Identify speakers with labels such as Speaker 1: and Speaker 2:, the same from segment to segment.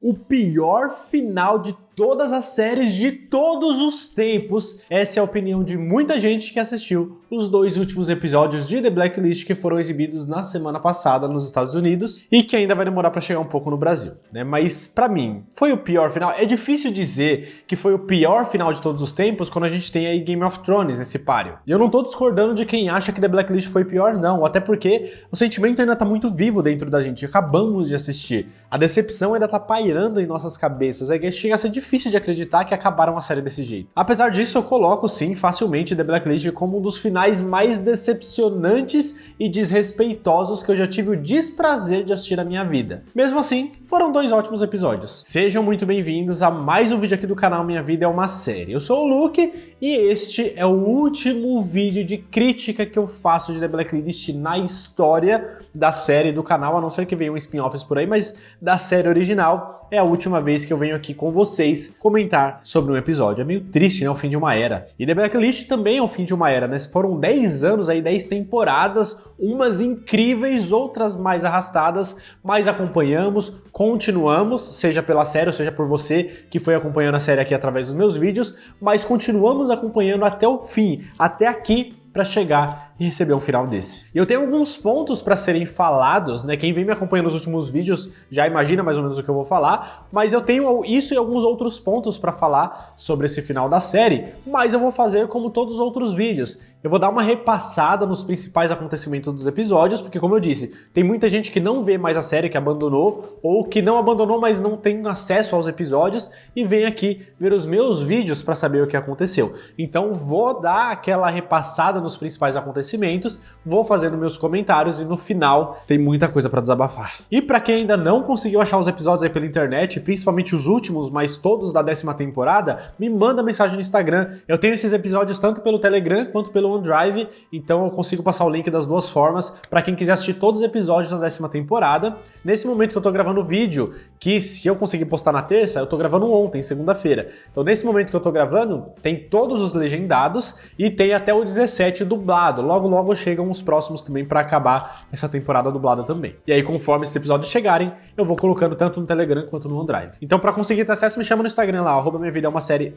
Speaker 1: O pior final de todas as séries de todos os tempos. Essa é a opinião de muita gente que assistiu os 2 últimos episódios de The Blacklist que foram exibidos na semana passada nos Estados Unidos e que ainda vai demorar para chegar um pouco no Brasil, né? Mas pra mim, foi o pior final. É difícil dizer que foi o pior final de todos os tempos quando a gente tem aí Game of Thrones nesse páreo. E eu não tô discordando de quem acha que The Blacklist foi pior, não. Até porque o sentimento ainda tá muito vivo dentro da gente. Acabamos de assistir. A decepção ainda tá pairando em nossas cabeças. É que chega a ser difícil de acreditar que acabaram a série desse jeito. Apesar disso, eu coloco sim facilmente The Blacklist como um dos finais mais decepcionantes e desrespeitosos que eu já tive o desprazer de assistir na minha vida. Mesmo assim, foram 2 ótimos episódios. Sejam muito bem-vindos a mais um vídeo aqui do canal Minha Vida é uma Série. Eu sou o Luke e este é o último vídeo de crítica que eu faço de The Blacklist na história da série do canal, a não ser que venham spin-offs por aí, mas da série original é a última vez que eu venho aqui com vocês comentar sobre um episódio. É meio triste, né? O fim de uma era. E The Blacklist também é o fim de uma era, né? Foram 10 anos aí, 10 temporadas, umas incríveis, outras mais arrastadas, mas acompanhamos, continuamos, seja pela série ou seja por você que foi acompanhando a série aqui através dos meus vídeos, mas continuamos acompanhando até o fim, até aqui, para chegar e receber um final desse. E eu tenho alguns pontos para serem falados, né? Quem vem me acompanhando nos últimos vídeos já imagina mais ou menos o que eu vou falar, mas eu tenho isso e alguns outros pontos para falar sobre esse final da série, mas eu vou fazer como todos os outros vídeos. Eu vou dar uma repassada nos principais acontecimentos dos episódios, porque como eu disse, tem muita gente que não vê mais a série, que abandonou, ou que não abandonou, mas não tem acesso aos episódios, e vem aqui ver os meus vídeos para saber o que aconteceu. Então vou dar aquela repassada nos principais acontecimentos, vou fazendo meus comentários e no final tem muita coisa para desabafar. E para quem ainda não conseguiu achar os episódios aí pela internet, principalmente os últimos, mas todos da 10ª temporada, me manda mensagem no Instagram. Eu tenho esses episódios tanto pelo Telegram quanto pelo OneDrive, então eu consigo passar o link das duas formas para quem quiser assistir todos os episódios da 10ª temporada. Nesse momento que eu tô gravando o vídeo, que se eu conseguir postar na terça, eu tô gravando ontem, segunda-feira. Então nesse momento que eu tô gravando, tem todos os legendados e tem até o 17 dublado. Logo chegam os próximos também para acabar essa temporada dublada também. E aí conforme esses episódios chegarem, eu vou colocando tanto no Telegram quanto no OneDrive. Então para conseguir ter acesso, me chama no Instagram lá, @minhavidaeuma_série_,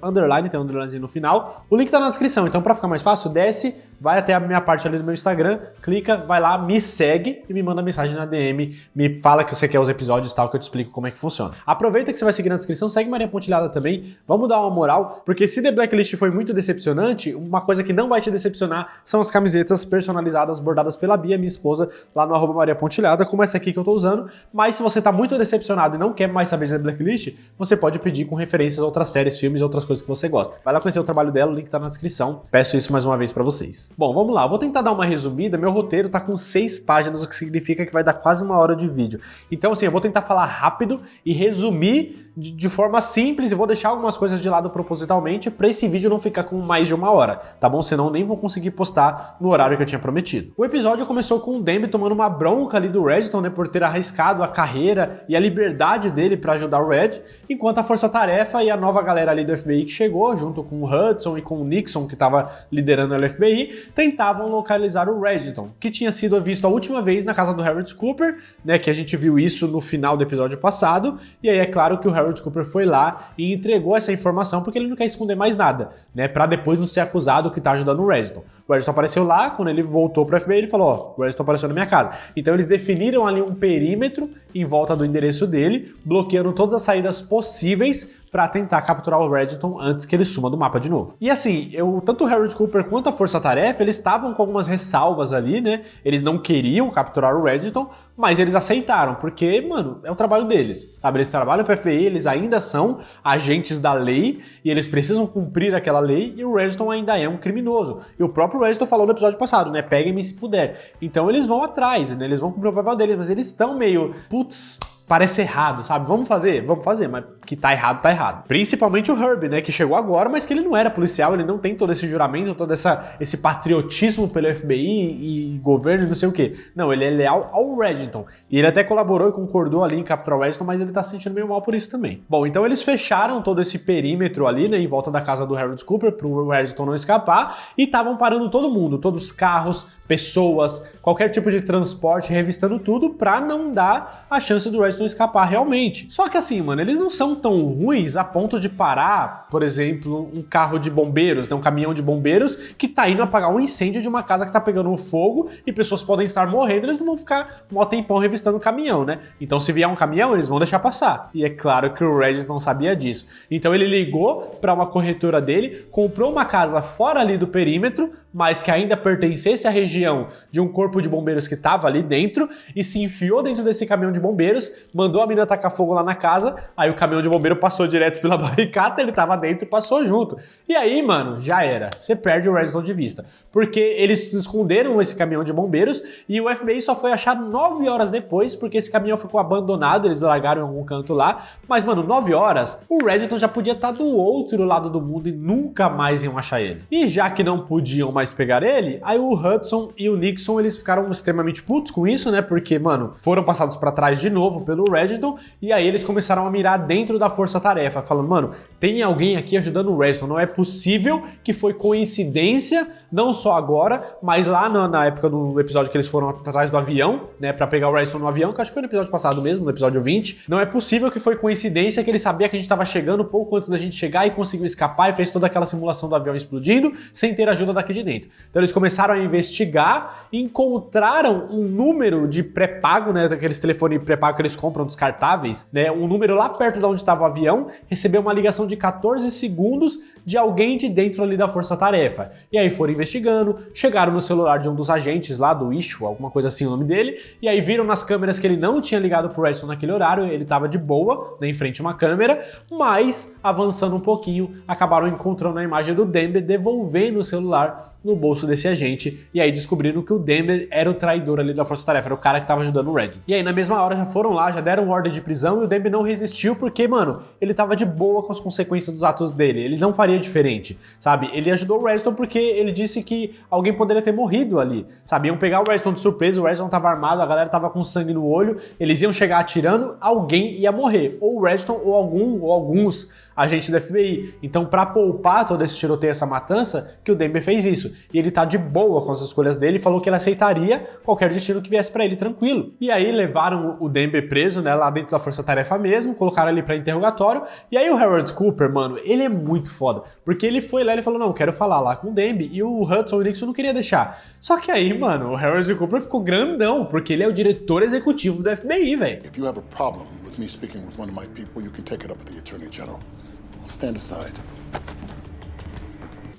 Speaker 1: tem um underline no final. O link tá na descrição, então para ficar mais fácil, desce, vai até a minha parte ali do meu Instagram, clica, vai lá, me segue e me manda mensagem na DM, me fala que você quer os episódios e tal, que eu te explico como é que funciona. Aproveita que você vai seguir na descrição, segue Maria Pontilhada também, vamos dar uma moral, porque se The Blacklist foi muito decepcionante, uma coisa que não vai te decepcionar são as camisetas personalizadas bordadas pela Bia, minha esposa, lá no @Maria Pontilhada, como essa aqui que eu tô usando. Mas se você tá muito decepcionado e não quer mais saber de The Blacklist, você pode pedir com referências a outras séries, filmes e outras coisas que você gosta. Vai lá conhecer o trabalho dela, o link tá na descrição. Peço isso mais uma vez pra vocês. Bom, vamos lá, vou tentar dar uma resumida. Meu roteiro tá com 6 páginas, o que significa que vai dar quase 1 hora de vídeo. Então assim, eu vou tentar falar rápido e resumir de forma simples e vou deixar algumas coisas de lado propositalmente para esse vídeo não ficar com mais de 1 hora, tá bom? Senão eu nem vou conseguir postar no horário que eu tinha prometido. O episódio começou com o Demi tomando uma bronca ali do Reginald, né, por ter arriscado a carreira e a liberdade dele para ajudar o Red, enquanto a Força-Tarefa e a nova galera ali do FBI que chegou, junto com o Hudson e com o Nixon, que estava liderando o FBI, tentavam localizar o Reginald, que tinha sido visto a última vez na casa do Harold Cooper, né, que a gente viu isso no final do episódio passado, e aí é claro que o Harold Cooper foi lá e entregou essa informação porque ele não quer esconder mais nada, né, para depois não ser acusado que tá ajudando o Reginald. O Reginald apareceu lá, quando ele voltou pro FBI, ele falou, ó, o Reginald apareceu na minha casa. Então eles definiram ali um perímetro em volta do endereço dele, bloqueando todas as saídas possíveis para tentar capturar o Reginald antes que ele suma do mapa de novo. E assim, tanto o Harold Cooper quanto a Força-Tarefa, eles estavam com algumas ressalvas ali, né? Eles não queriam capturar o Reginald, mas eles aceitaram, porque, mano, é o trabalho deles, sabe? Eles trabalham para o FBI, eles ainda são agentes da lei e eles precisam cumprir aquela lei e o Reginald ainda é um criminoso. E o próprio Reginald falou no episódio passado, né? Peguem-me se puder. Então eles vão atrás, né? Eles vão cumprir o papel deles, mas eles estão meio, putz, parece errado, sabe? Vamos fazer, mas que tá errado, tá errado. Principalmente o Herb, né? Que chegou agora, mas que ele não era policial, ele não tem todo esse juramento, todo esse patriotismo pelo FBI e governo e não sei o quê. Não, ele é leal ao Reginald. E ele até colaborou e concordou ali em capturar o Reginald, mas ele tá se sentindo meio mal por isso também. Bom, então eles fecharam todo esse perímetro ali, né? Em volta da casa do Harold Cooper, pro Reginald não escapar, e estavam parando todo mundo, todos os carros, pessoas, qualquer tipo de transporte, revistando tudo pra não dar a chance do Reginald escapar realmente. Só que assim, mano, eles não são tão ruins a ponto de parar, por exemplo, um carro de bombeiros, né, um caminhão de bombeiros que tá indo apagar um incêndio de uma casa que tá pegando fogo e pessoas podem estar morrendo, eles não vão ficar mó tempão revistando o caminhão, né? Então se vier um caminhão, eles vão deixar passar. E é claro que o Regis não sabia disso. Então ele ligou pra uma corretora dele, comprou uma casa fora ali do perímetro, mas que ainda pertencesse à região de um corpo de bombeiros que estava ali dentro, e se enfiou dentro desse caminhão de bombeiros, mandou a menina tacar fogo lá na casa, aí o caminhão de bombeiro passou direto pela barricada, ele tava dentro e passou junto. E aí, mano, já era. Você perde o Reginald de vista. Porque eles esconderam esse caminhão de bombeiros e o FBI só foi achar 9 horas depois, porque esse caminhão ficou abandonado, eles largaram em algum canto lá. Mas, mano, 9 horas, o Reginald já podia estar do outro lado do mundo e nunca mais iam achar ele. E já que não podiam mais pegar ele, aí o Hudson e o Nixon, eles ficaram extremamente putos com isso, né? Porque, mano, foram passados pra trás de novo pelo Reginald, e aí eles começaram a mirar dentro da força-tarefa, falando, mano, tem alguém aqui ajudando o Reginald, não é possível que foi coincidência, não só agora, mas lá na época do episódio que eles foram atrás do avião, né, pra pegar o Reginald no avião, que acho que foi no episódio passado mesmo, no episódio 20, não é possível que foi coincidência que ele sabia que a gente tava chegando pouco antes da gente chegar e conseguiu escapar e fez toda aquela simulação do avião explodindo, sem ter ajuda daqui de dentro. Então eles começaram a investigar, encontraram um número de pré-pago, né, daqueles telefones pré-pago que eles compram descartáveis, né, um número lá perto de onde estava o avião, recebeu uma ligação de 14 segundos de alguém de dentro ali da força-tarefa. E aí foram investigando, chegaram no celular de um dos agentes lá do Issue, alguma coisa assim o nome dele, e aí viram nas câmeras que ele não tinha ligado pro Reginald naquele horário, ele tava de boa, né, em frente a uma câmera, mas avançando um pouquinho, acabaram encontrando a imagem do Denver devolvendo o celular no bolso desse agente, e aí descobriram que o Denver era o traidor ali da força-tarefa, era o cara que tava ajudando o Red. E aí na mesma hora já foram lá, já deram ordem de prisão e o Denver não resistiu porque, mano, ele tava de boa com as consequências dos atos dele, ele não faria diferente, sabe? Ele ajudou o Redstone porque ele disse que alguém poderia ter morrido ali, sabe? Iam pegar o Redstone de surpresa, o Redstone tava armado, a galera tava com sangue no olho, eles iam chegar atirando, alguém ia morrer, ou o Redstone ou alguns agente do FBI. Então, pra poupar todo esse tiroteio, essa matança, que o Denver fez isso. E ele tá de boa com as escolhas dele e falou que ele aceitaria qualquer destino que viesse pra ele, tranquilo. E aí levaram o Denver preso, né, lá dentro da força-tarefa mesmo, colocaram ele pra interrogatório. E aí o Harold Cooper, mano, ele é muito foda. Porque ele foi lá e falou, não, quero falar lá com o Denver. E o Hudson e o Nixon não queria deixar. Só que aí, mano, o Harold Cooper ficou grandão, porque ele é o diretor executivo do FBI, velho.
Speaker 2: If you have a problem with me speaking with one of my people, you can take it up with the Attorney General. Stand aside.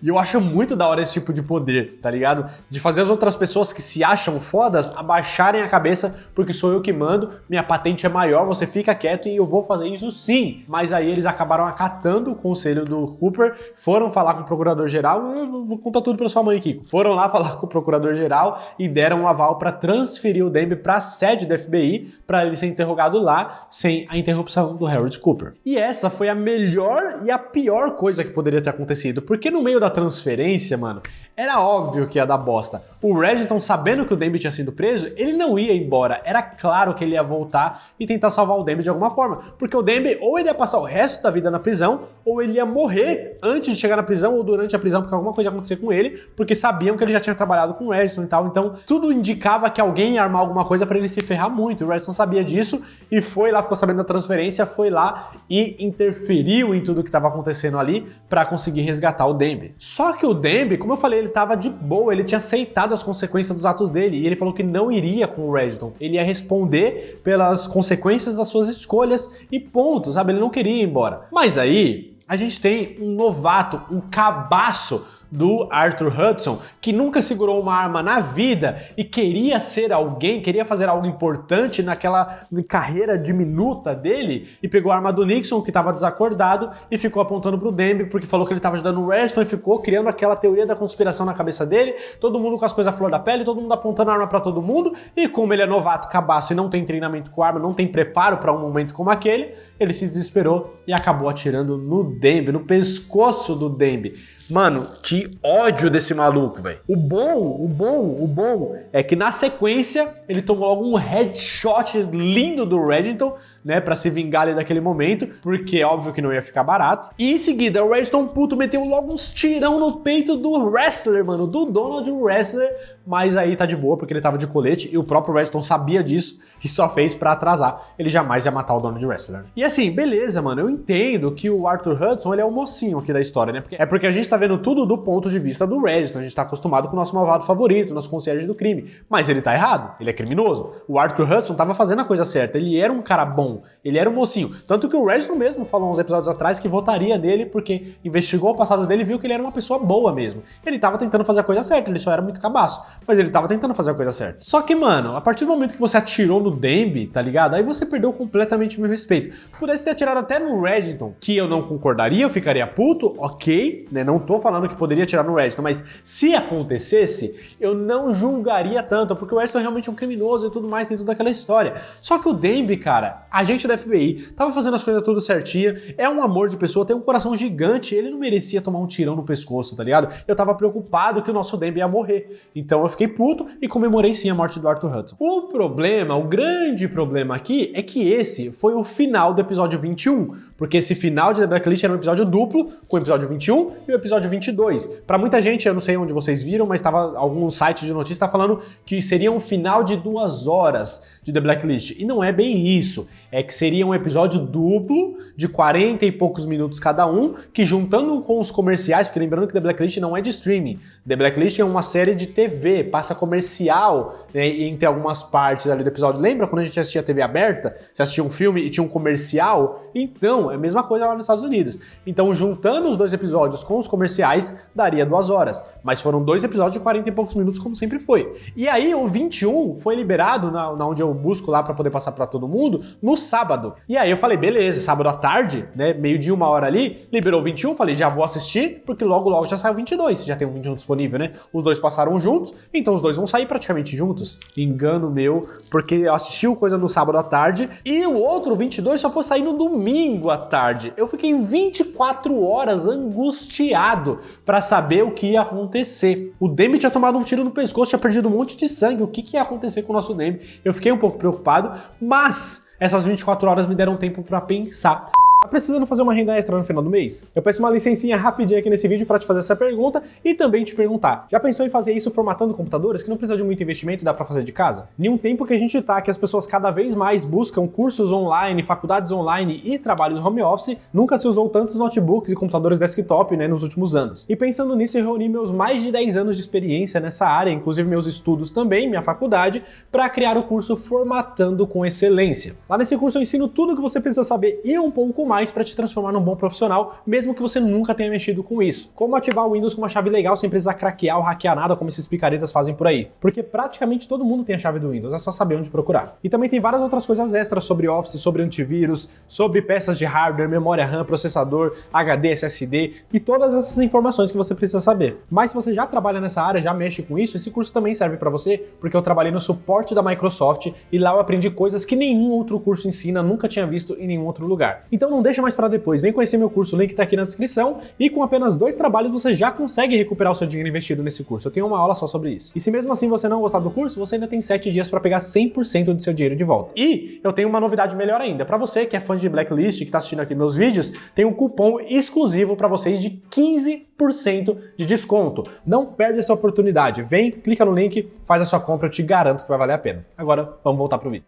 Speaker 1: E eu acho muito da hora esse tipo de poder, tá ligado? De fazer as outras pessoas que se acham fodas abaixarem a cabeça porque sou eu que mando, minha patente é maior, você fica quieto e eu vou fazer isso sim. Mas aí eles acabaram acatando o conselho do Cooper, foram falar com o procurador-geral, eu vou contar tudo pra sua mãe, Kiko. Foram lá falar com o procurador-geral e deram um aval pra transferir o Denver pra sede do FBI pra ele ser interrogado lá sem a interrupção do Harold Cooper. E essa foi a melhor e a pior coisa que poderia ter acontecido, porque no meio da transferência, mano, era óbvio que ia dar bosta. O Reginald, sabendo que o Denver tinha sido preso, ele não ia embora. Era claro que ele ia voltar e tentar salvar o Denver de alguma forma. Porque o Denver, ou ele ia passar o resto da vida na prisão, ou ele ia morrer antes de chegar na prisão ou durante a prisão, porque alguma coisa ia acontecer com ele, porque sabiam que ele já tinha trabalhado com o Reginald e tal. Então, tudo indicava que alguém ia armar alguma coisa pra ele se ferrar muito. O Reginald sabia disso e foi lá, ficou sabendo da transferência, foi lá e interferiu em tudo que estava acontecendo ali pra conseguir resgatar o Denver. Só que o Denver, como eu falei, ele tava de boa, ele tinha aceitado as consequências dos atos dele e ele falou que não iria com o Reginald. Ele ia responder pelas consequências das suas escolhas e ponto, sabe? Ele não queria ir embora. Mas aí, a gente tem um novato, um cabaço do Arthur Hudson, que nunca segurou uma arma na vida e queria ser alguém, queria fazer algo importante naquela carreira diminuta dele, e pegou a arma do Nixon, que estava desacordado, e ficou apontando pro Denver, porque falou que ele estava ajudando o Reginald, e ficou criando aquela teoria da conspiração na cabeça dele, todo mundo com as coisas à flor da pele, todo mundo apontando a arma para todo mundo, e como ele é novato, cabaço, e não tem treinamento com arma, não tem preparo para um momento como aquele, ele se desesperou e acabou atirando no Denver, no pescoço do Denver. Mano, que ódio desse maluco, velho. O bom é que na sequência ele tomou logo um headshot lindo do Reginald, né, pra se vingar ali daquele momento, porque é óbvio que não ia ficar barato. E em seguida, o Registon puto meteu logo uns tirão no peito do wrestler, mano, do Donald Wrestler, mas aí tá de boa, porque ele tava de colete e o próprio Registon sabia disso e só fez pra atrasar. Ele jamais ia matar o Donald Wrestler. E assim, beleza, mano, eu entendo que o Arthur Hudson, ele é o mocinho aqui da história, né? É porque a gente tá vendo tudo do ponto de vista do Registon, a gente tá acostumado com o nosso malvado favorito, nosso concierge do crime, mas ele tá errado, ele é criminoso. O Arthur Hudson tava fazendo a coisa certa, ele era um cara bom, ele era um mocinho. Tanto que o Registon mesmo falou uns episódios atrás que votaria nele porque investigou o passado dele e viu que ele era uma pessoa boa mesmo. Ele tava tentando fazer a coisa certa, ele só era muito cabaço, mas ele tava tentando fazer a coisa certa. Só que, mano, a partir do momento que você atirou no Demby, tá ligado? Aí você perdeu completamente meu respeito. Pudesse ter atirado até no Registon, que eu não concordaria, eu ficaria puto, ok, né? Não tô falando que poderia atirar no Registon, mas se acontecesse, eu não julgaria tanto, porque o Registon é realmente um criminoso e tudo mais, tem toda aquela história. Só que o Demby, cara, agente da FBI, tava fazendo as coisas tudo certinho, é um amor de pessoa, tem um coração gigante, ele não merecia tomar um tirão no pescoço, tá ligado? Eu tava preocupado que o nosso Demby ia morrer. Então eu fiquei puto e comemorei sim a morte do Arthur Hudson. O grande problema aqui é que esse foi o final do episódio 21, porque esse final de The Blacklist era um episódio duplo, com o episódio 21 e o episódio 22. Pra muita gente, eu não sei onde vocês viram, mas tava algum site de notícia tá falando que seria um final de 2 horas de The Blacklist. E não é bem isso. É que seria um episódio duplo de 40 e poucos minutos cada um, que juntando com os comerciais, porque lembrando que The Blacklist não é de streaming. The Blacklist é uma série de TV, passa comercial, né, entre algumas partes ali do episódio. Lembra quando a gente assistia TV aberta? Você assistia um filme e tinha um comercial? Então, é a mesma coisa lá nos Estados Unidos. Então, juntando os 2 episódios com os comerciais, daria 2 horas. Mas foram 2 episódios de 40 e poucos minutos, como sempre foi. E aí, o 21 foi liberado, na onde eu busco lá pra poder passar pra todo mundo, no sábado. E aí eu falei, beleza, sábado à tarde, né, meio-dia, 1 hora ali, liberou o 21, falei, já vou assistir, porque logo já saiu o 22, já tem o 21 disponível, né? Os 2 passaram juntos, então os 2 vão sair praticamente juntos. Engano meu, porque eu assisti o coisa no sábado à tarde, e o outro 22 só foi sair no domingo à tarde. Eu fiquei 24 horas angustiado pra saber o que ia acontecer. O Demby tinha tomado um tiro no pescoço, tinha perdido um monte de sangue, o que ia acontecer com o nosso Demby? Eu fiquei um pouco preocupado, mas essas 24 horas me deram tempo pra pensar. Tá precisando fazer uma renda extra no final do mês? Eu peço uma licencinha rapidinha aqui nesse vídeo para te fazer essa pergunta e também te perguntar, já pensou em fazer isso formatando computadores que não precisa de muito investimento e dá para fazer de casa? Em um tempo que a gente tá, que as pessoas cada vez mais buscam cursos online, faculdades online e trabalhos home office, nunca se usou tantos notebooks e computadores desktop, né, nos últimos anos. E pensando nisso, eu reuni meus mais de 10 anos de experiência nessa área, inclusive meus estudos também, minha faculdade, para criar o curso Formatando com Excelência. Lá nesse curso eu ensino tudo o que você precisa saber e um pouco mais para te transformar num bom profissional, mesmo que você nunca tenha mexido com isso. Como ativar o Windows com uma chave legal sem precisar craquear ou hackear nada como esses picaretas fazem por aí. Porque praticamente todo mundo tem a chave do Windows, é só saber onde procurar. E também tem várias outras coisas extras sobre Office, sobre antivírus, sobre peças de hardware, memória RAM, processador, HD, SSD e todas essas informações que você precisa saber. Mas se você já trabalha nessa área, já mexe com isso, esse curso também serve para você, porque eu trabalhei no suporte da Microsoft e lá eu aprendi coisas que nenhum outro curso ensina, nunca tinha visto em nenhum outro lugar. Então não deixa mais para depois, vem conhecer meu curso, o link tá aqui na descrição, e com apenas 2 trabalhos você já consegue recuperar o seu dinheiro investido nesse curso. Eu tenho uma aula só sobre isso. E se mesmo assim você não gostar do curso, você ainda tem 7 dias para pegar 100% do seu dinheiro de volta. E eu tenho uma novidade melhor ainda. Para você que é fã de Blacklist, que tá assistindo aqui meus vídeos, tem um cupom exclusivo para vocês de 15% de desconto. Não perde essa oportunidade. Vem, clica no link, faz a sua compra, eu te garanto que vai valer a pena. Agora, vamos voltar pro vídeo.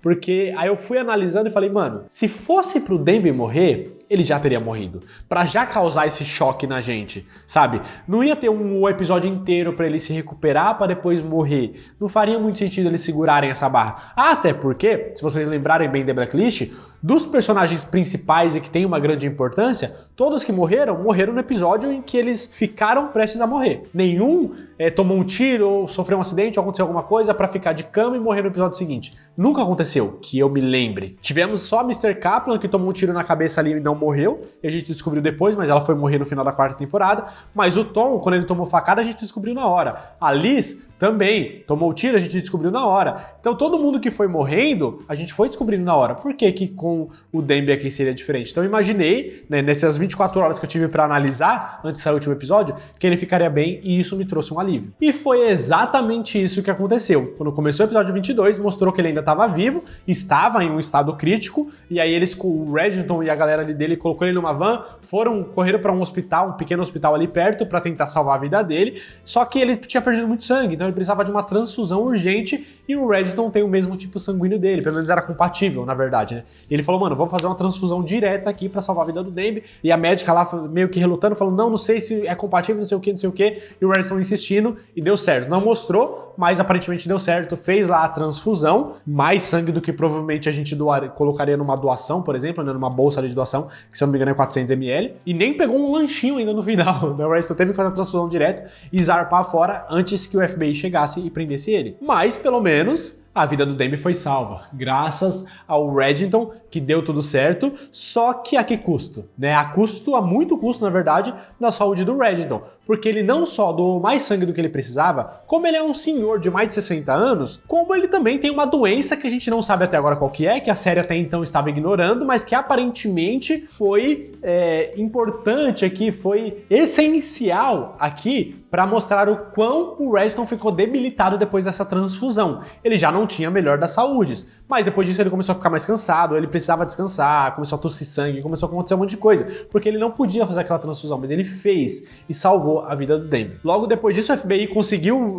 Speaker 1: Porque aí eu fui analisando e falei, mano, se fosse pro Demby morrer, ele já teria morrido. Pra já causar esse choque na gente, sabe? Não ia ter um episódio inteiro pra ele se recuperar pra depois morrer. Não faria muito sentido eles segurarem essa barra. Até porque, se vocês lembrarem bem da Blacklist, dos personagens principais e que tem uma grande importância, todos que morreram no episódio em que eles ficaram prestes a morrer. Nenhum tomou um tiro, ou sofreu um acidente, ou aconteceu alguma coisa pra ficar de cama e morrer no episódio seguinte. Nunca aconteceu, que eu me lembre. Tivemos só Mr. Kaplan, que tomou um tiro na cabeça ali e não morreu, e a gente descobriu depois, mas ela foi morrer no final da 4ª temporada. Mas o Tom, quando ele tomou facada, a gente descobriu na hora. A Liz também tomou tiro, a gente descobriu na hora. Então todo mundo que foi morrendo, a gente foi descobrindo na hora. Por que que com o Demby aqui seria diferente? Então eu imaginei, né, nessas 24 horas que eu tive pra analisar, antes de sair o último episódio, que ele ficaria bem, e isso me trouxe um alívio. E foi exatamente isso que aconteceu. Quando começou o episódio 22, mostrou que ele ainda estava vivo, estava em um estado crítico, e aí eles, com o Reginald e a galera dele, colocou ele numa van, correram para um hospital, um pequeno hospital ali perto, para tentar salvar a vida dele, só que ele tinha perdido muito sangue, então ele precisava de uma transfusão urgente, e o Reginald tem o mesmo tipo sanguíneo dele, pelo menos era compatível, na verdade, né? E ele falou, mano, vamos fazer uma transfusão direta aqui pra salvar a vida do Demby, e a médica lá meio que relutando, falando, não sei se é compatível, não sei o que, e o Reginald insistindo, e deu certo. Não mostrou, mas aparentemente deu certo, fez lá a transfusão, mais sangue do que provavelmente a gente colocaria numa doação, por exemplo, né, numa bolsa ali de doação, que se eu não me engano é 400 ml, e nem pegou um lanchinho ainda no final, né? O Reginald teve que fazer a transfusão direto e zarpar fora antes que o FBI chegasse e prendesse ele. Mas, pelo menos, a vida do Demby foi salva, graças ao Reginald, que deu tudo certo, só que a que custo? Né? A muito custo, na verdade, na saúde do Reginald, porque ele não só doou mais sangue do que ele precisava, como ele é um senhor de mais de 60 anos, como ele também tem uma doença que a gente não sabe até agora qual que é, que a série até então estava ignorando, mas que aparentemente foi importante aqui, foi essencial aqui para mostrar o quão o Reginald ficou debilitado depois dessa transfusão. Ele já não tinha a melhor das saúdes, mas depois disso ele começou a ficar mais cansado, ele precisava descansar, começou a tossir sangue, começou a acontecer um monte de coisa, porque ele não podia fazer aquela transfusão, mas ele fez e salvou a vida do Demby. Logo depois disso o FBI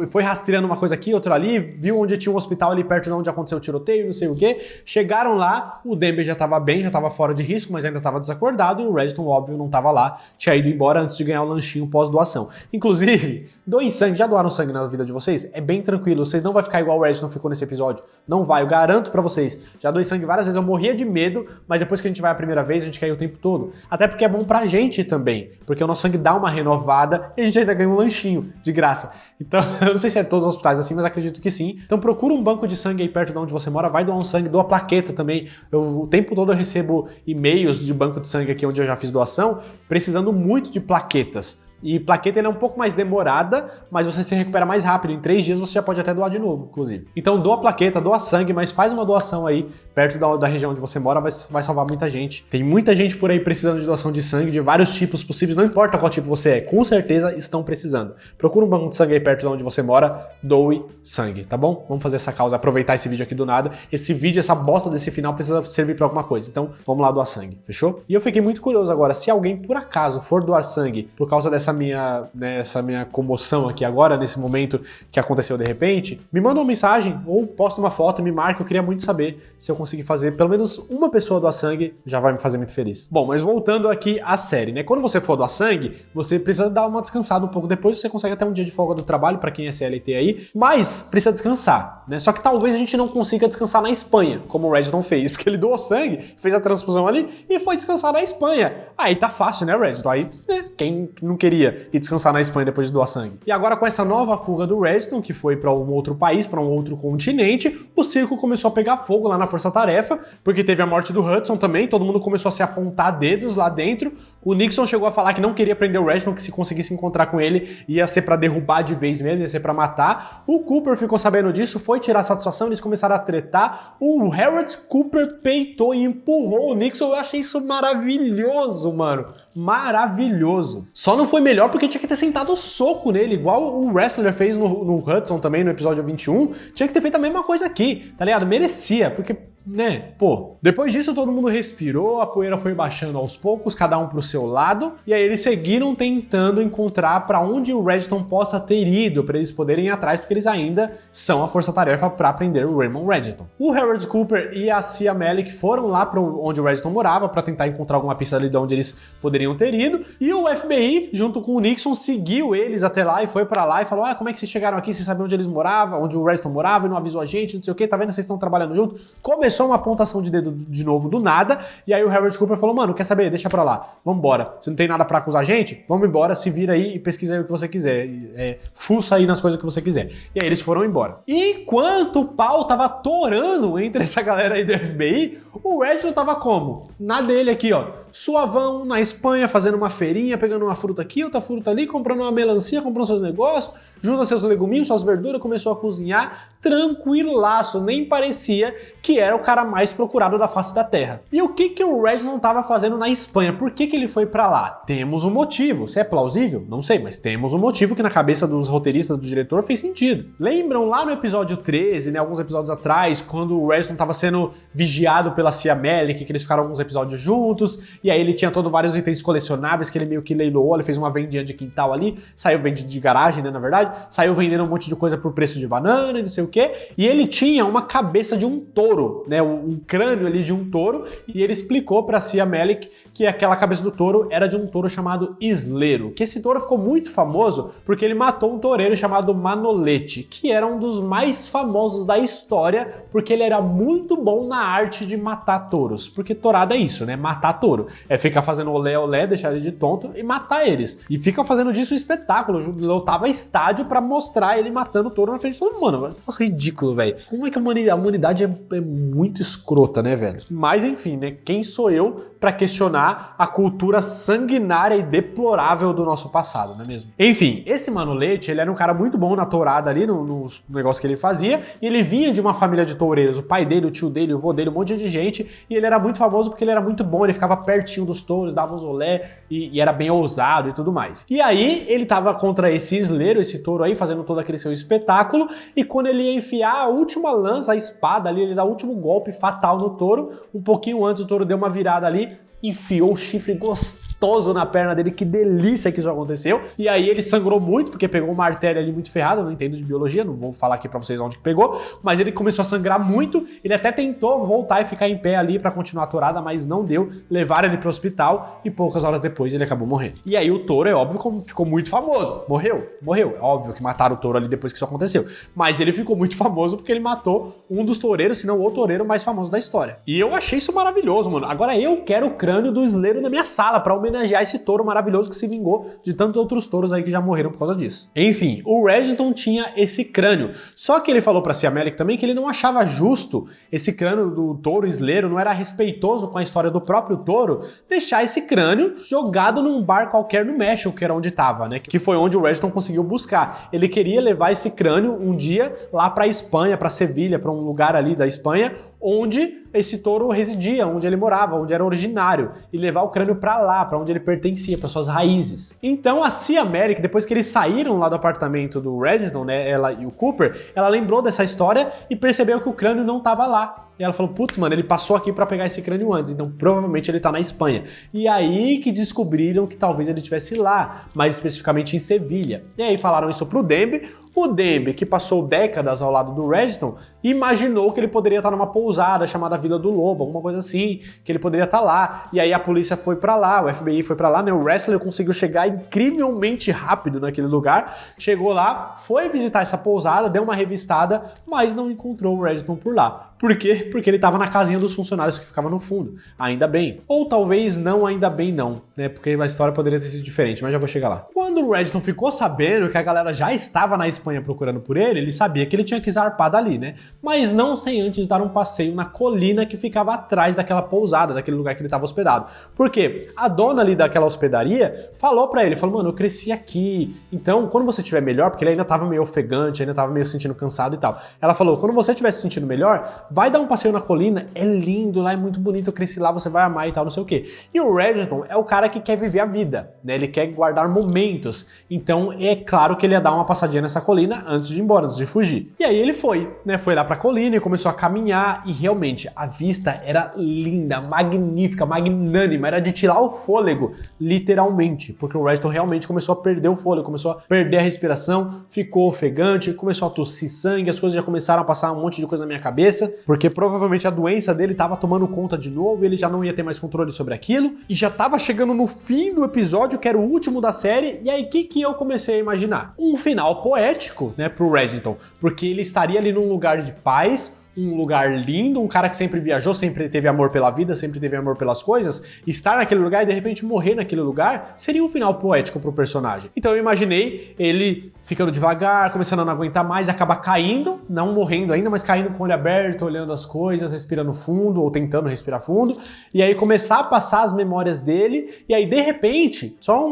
Speaker 1: foi rastreando uma coisa aqui, outra ali, viu onde tinha um hospital ali perto de onde aconteceu o tiroteio, não sei o que, chegaram lá, o Demby já estava bem, já estava fora de risco, mas ainda estava desacordado, e o Reginald, óbvio, não estava lá, tinha ido embora antes de ganhar o lanchinho pós-doação. Inclusive, doem sangue, já doaram sangue na vida de vocês? É bem tranquilo, vocês não vão ficar igual o Reginald ficou nesse episódio, não vai, eu garanto pra vocês. Já doei sangue várias vezes, eu morria de medo, mas depois que a gente vai a primeira vez, a gente quer ir o tempo todo. Até porque é bom pra gente também, porque o nosso sangue dá uma renovada e a gente ainda ganha um lanchinho de graça. Então, eu não sei se é todos os hospitais assim, mas acredito que sim. Então procura um banco de sangue aí perto de onde você mora, vai doar um sangue, doa plaqueta também. O tempo todo eu recebo e-mails de banco de sangue aqui onde eu já fiz doação, precisando muito de plaquetas. E plaqueta é um pouco mais demorada, mas você se recupera mais rápido. Em 3 dias você já pode até doar de novo, inclusive. Então doa plaqueta, doa sangue, mas faz uma doação aí perto da região onde você mora, vai salvar muita gente. Tem muita gente por aí precisando de doação de sangue, de vários tipos possíveis, não importa qual tipo você é, com certeza estão precisando. Procura um banco de sangue aí perto de onde você mora, doe sangue, tá bom? Vamos fazer essa causa, aproveitar esse vídeo aqui do nada. Esse vídeo, essa bosta desse final precisa servir pra alguma coisa, então vamos lá doar sangue, fechou? E eu fiquei muito curioso agora, se alguém por acaso for doar sangue por causa dessa minha comoção aqui agora, nesse momento que aconteceu de repente, me manda uma mensagem ou posta uma foto, me marca, eu queria muito saber se eu conseguir fazer pelo menos uma pessoa doar sangue, já vai me fazer muito feliz. Bom, mas voltando aqui à série, né? Quando você for doar sangue, você precisa dar uma descansada um pouco depois, você consegue até um dia de folga do trabalho, pra quem é CLT aí, mas precisa descansar, né? Só que talvez a gente não consiga descansar na Espanha, como o Reginald fez, porque ele doou sangue, fez a transfusão ali e foi descansar na Espanha. Aí tá fácil, né, Reginald? Aí, né, quem não queria ir descansar na Espanha depois de doar sangue? E agora com essa nova fuga do Reginald, que foi pra um outro país, pra um outro continente, o circo começou a pegar fogo lá na Força Tarefa, porque teve a morte do Hudson também, todo mundo começou a se apontar dedos lá dentro. O Nixon chegou a falar que não queria prender o Reginald, que se conseguisse encontrar com ele ia ser pra derrubar de vez mesmo, ia ser pra matar. O Cooper ficou sabendo disso, foi tirar satisfação, eles começaram a tretar. O Harold Cooper peitou e empurrou o Nixon. Eu achei isso maravilhoso, mano. Maravilhoso. Só não foi melhor porque tinha que ter sentado o soco nele, igual o Wrestler fez no Hudson também, no episódio 21. Tinha que ter feito a mesma coisa aqui, tá ligado? Merecia, porque, né, pô. Depois disso, todo mundo respirou, a poeira foi baixando aos poucos, cada um pro seu lado, e aí eles seguiram tentando encontrar pra onde o Reginald possa ter ido, pra eles poderem ir atrás, porque eles ainda são a força-tarefa pra prender o Raymond Reginald. O Harold Cooper e a Cia Malik foram lá pra onde o Reginald morava, pra tentar encontrar alguma pista ali de onde eles poderiam ter ido, e o FBI, junto com o Nixon, seguiu eles até lá e foi pra lá e falou, como é que vocês chegaram aqui, vocês sabiam onde eles moravam, onde o Reginald morava e não avisou a gente, não sei o que, tá vendo, vocês estão trabalhando junto? Começou uma apontação de dedo de novo do nada, e aí o Harold Cooper falou, mano, quer saber, deixa pra lá, vambora, você não tem nada pra acusar a gente? Vamos embora, se vira aí e pesquisa aí o que você quiser, fuça aí nas coisas que você quiser. E aí eles foram embora. Enquanto o pau tava torando entre essa galera aí do FBI, o Reginald tava como? Na dele aqui, ó, suavão, na Espanha, fazendo uma feirinha, pegando uma fruta aqui, outra fruta ali, comprando uma melancia, comprando seus negócios, junta seus leguminhos, suas verduras, começou a cozinhar, tranquilaço, nem parecia que era o cara mais procurado da face da Terra. E o que o Reginald estava fazendo na Espanha? Por que ele foi pra lá? Temos um motivo. Se é plausível? Não sei, mas temos um motivo que na cabeça dos roteiristas do diretor fez sentido. Lembram lá no episódio 13, né, alguns episódios atrás, quando o Reginald estava sendo vigiado pela Cia Melick, que eles ficaram alguns episódios juntos, e aí ele tinha vários itens colecionáveis que ele meio que leiloou, ele fez uma vendinha de quintal ali, saiu vendendo de garagem, né, na verdade, saiu vendendo um monte de coisa por preço de banana e não sei o que, e ele tinha uma cabeça de um touro, né, um crânio ali de um touro, e ele explicou pra Cia Melick que aquela cabeça do touro era de um touro chamado Islero, que esse touro ficou muito famoso porque ele matou um toureiro chamado Manolete, que era um dos mais famosos da história, porque ele era muito bom na arte de matar touros, porque tourada é isso, né, matar touro, é ficar fazendo olé, deixar ele de tonto e matar eles, e fica fazendo disso um espetáculo, lotava estádio pra mostrar ele matando o touro na frente de todo mundo, mano, nossa, ridículo, velho, como é que a humanidade é muito escrota, né, velho, mas enfim, né, quem sou eu pra questionar a cultura sanguinária e deplorável do nosso passado, não é mesmo? Enfim, esse Manolete, ele era um cara muito bom na tourada ali, nos negócios que ele fazia, e ele vinha de uma família de toureiros, o pai dele, o tio dele, o vô dele, um monte de gente, e ele era muito famoso porque ele era muito bom, ele ficava pertinho dos touros, dava uns olé, e era bem ousado e tudo mais. E aí, ele tava contra esse Islero, esse touro aí, fazendo todo aquele seu espetáculo, e quando ele ia enfiar a última lança, a espada ali, ele dá o último golpe fatal no touro, um pouquinho antes o touro deu uma virada ali, enfiou o chifre gostoso na perna dele, que delícia que isso aconteceu, e aí ele sangrou muito, porque pegou uma artéria ali muito ferrada, eu não entendo de biologia, não vou falar aqui pra vocês onde que pegou, mas ele começou a sangrar muito, ele até tentou voltar e ficar em pé ali pra continuar a tourada, mas não deu, levaram ele pro hospital, e poucas horas depois ele acabou morrendo. E aí o touro, é óbvio, como ficou muito famoso, morreu, é óbvio que mataram o touro ali depois que isso aconteceu, mas ele ficou muito famoso porque ele matou um dos toureiros, se não o toureiro mais famoso da história. E eu achei isso maravilhoso, mano. Agora eu quero o crânio do Islero na minha sala pra homenagear esse touro maravilhoso que se vingou de tantos outros touros aí que já morreram por causa disso. Enfim, o Reginald tinha esse crânio, só que ele falou pra Cia Melick também que ele não achava justo esse crânio do touro Islero, não era respeitoso com a história do próprio touro, deixar esse crânio jogado num bar qualquer no México, que era onde tava, né, que foi onde o Reginald conseguiu buscar. Ele queria levar esse crânio um dia lá pra Espanha, pra Sevilha, pra um lugar ali da Espanha, onde esse touro residia, onde ele morava, onde era originário, e levar o crânio pra lá, pra onde ele pertencia, para suas raízes. Então a Cia Melick, depois que eles saíram lá do apartamento do Reginald, né, ela e o Cooper, ela lembrou dessa história e percebeu que o crânio não tava lá. E ela falou, putz, mano, ele passou aqui pra pegar esse crânio antes, então provavelmente ele tá na Espanha. E aí que descobriram que talvez ele estivesse lá, mais especificamente em Sevilha. E aí falaram isso pro Demby. O Demby, que passou décadas ao lado do Reginald, imaginou que ele poderia estar numa pousada chamada Vila do Lobo, alguma coisa assim, que ele poderia estar lá. E aí a polícia foi pra lá, o FBI foi pra lá, né? O Wrestler conseguiu chegar incrivelmente rápido naquele lugar, chegou lá, foi visitar essa pousada, deu uma revistada, mas não encontrou o Reginald por lá. Por quê? Porque ele estava na casinha dos funcionários que ficava no fundo. Ainda bem. Ou talvez não, ainda bem não, né? Porque a história poderia ter sido diferente, mas já vou chegar lá. Quando o Reginald ficou sabendo que a galera já estava na Espanha procurando por ele, ele sabia que ele tinha que zarpar dali, né? Mas não sem antes dar um passeio na colina que ficava atrás daquela pousada, daquele lugar que ele estava hospedado. Por quê? A dona ali daquela hospedaria falou pra ele, falou, mano, eu cresci aqui, então quando você estiver melhor, porque ele ainda estava meio ofegante, ainda estava meio se sentindo cansado e tal. Ela falou, quando você estiver se sentindo melhor, vai dar um passeio na colina, é lindo lá, é muito bonito, eu cresci lá, você vai amar e tal, não sei o quê. E o Reginald é o cara que quer viver a vida, né? Ele quer guardar momentos. Então é claro que ele ia dar uma passadinha nessa colina antes de ir embora, antes de fugir. E aí ele foi, né? Foi lá pra colina e começou a caminhar e realmente a vista era linda, magnífica, magnânima, era de tirar o fôlego, literalmente, porque o Reginald realmente começou a perder o fôlego, começou a perder a respiração, ficou ofegante, começou a tossir sangue, as coisas já começaram a passar um monte de coisa na minha cabeça, porque provavelmente a doença dele estava tomando conta de novo, ele já não ia ter mais controle sobre aquilo, e já estava chegando no fim do episódio, que era o último da série, e aí o que eu comecei a imaginar? Um final poético, né, pro Reginald, porque ele estaria ali num lugar de paz, um lugar lindo, um cara que sempre viajou, sempre teve amor pela vida, sempre teve amor pelas coisas, estar naquele lugar e de repente morrer naquele lugar seria um final poético pro personagem. Então eu imaginei ele ficando devagar, começando a não aguentar mais, acabar caindo, não morrendo ainda, mas caindo com o olho aberto, olhando as coisas, respirando fundo ou tentando respirar fundo, e aí começar a passar as memórias dele, e aí de repente, só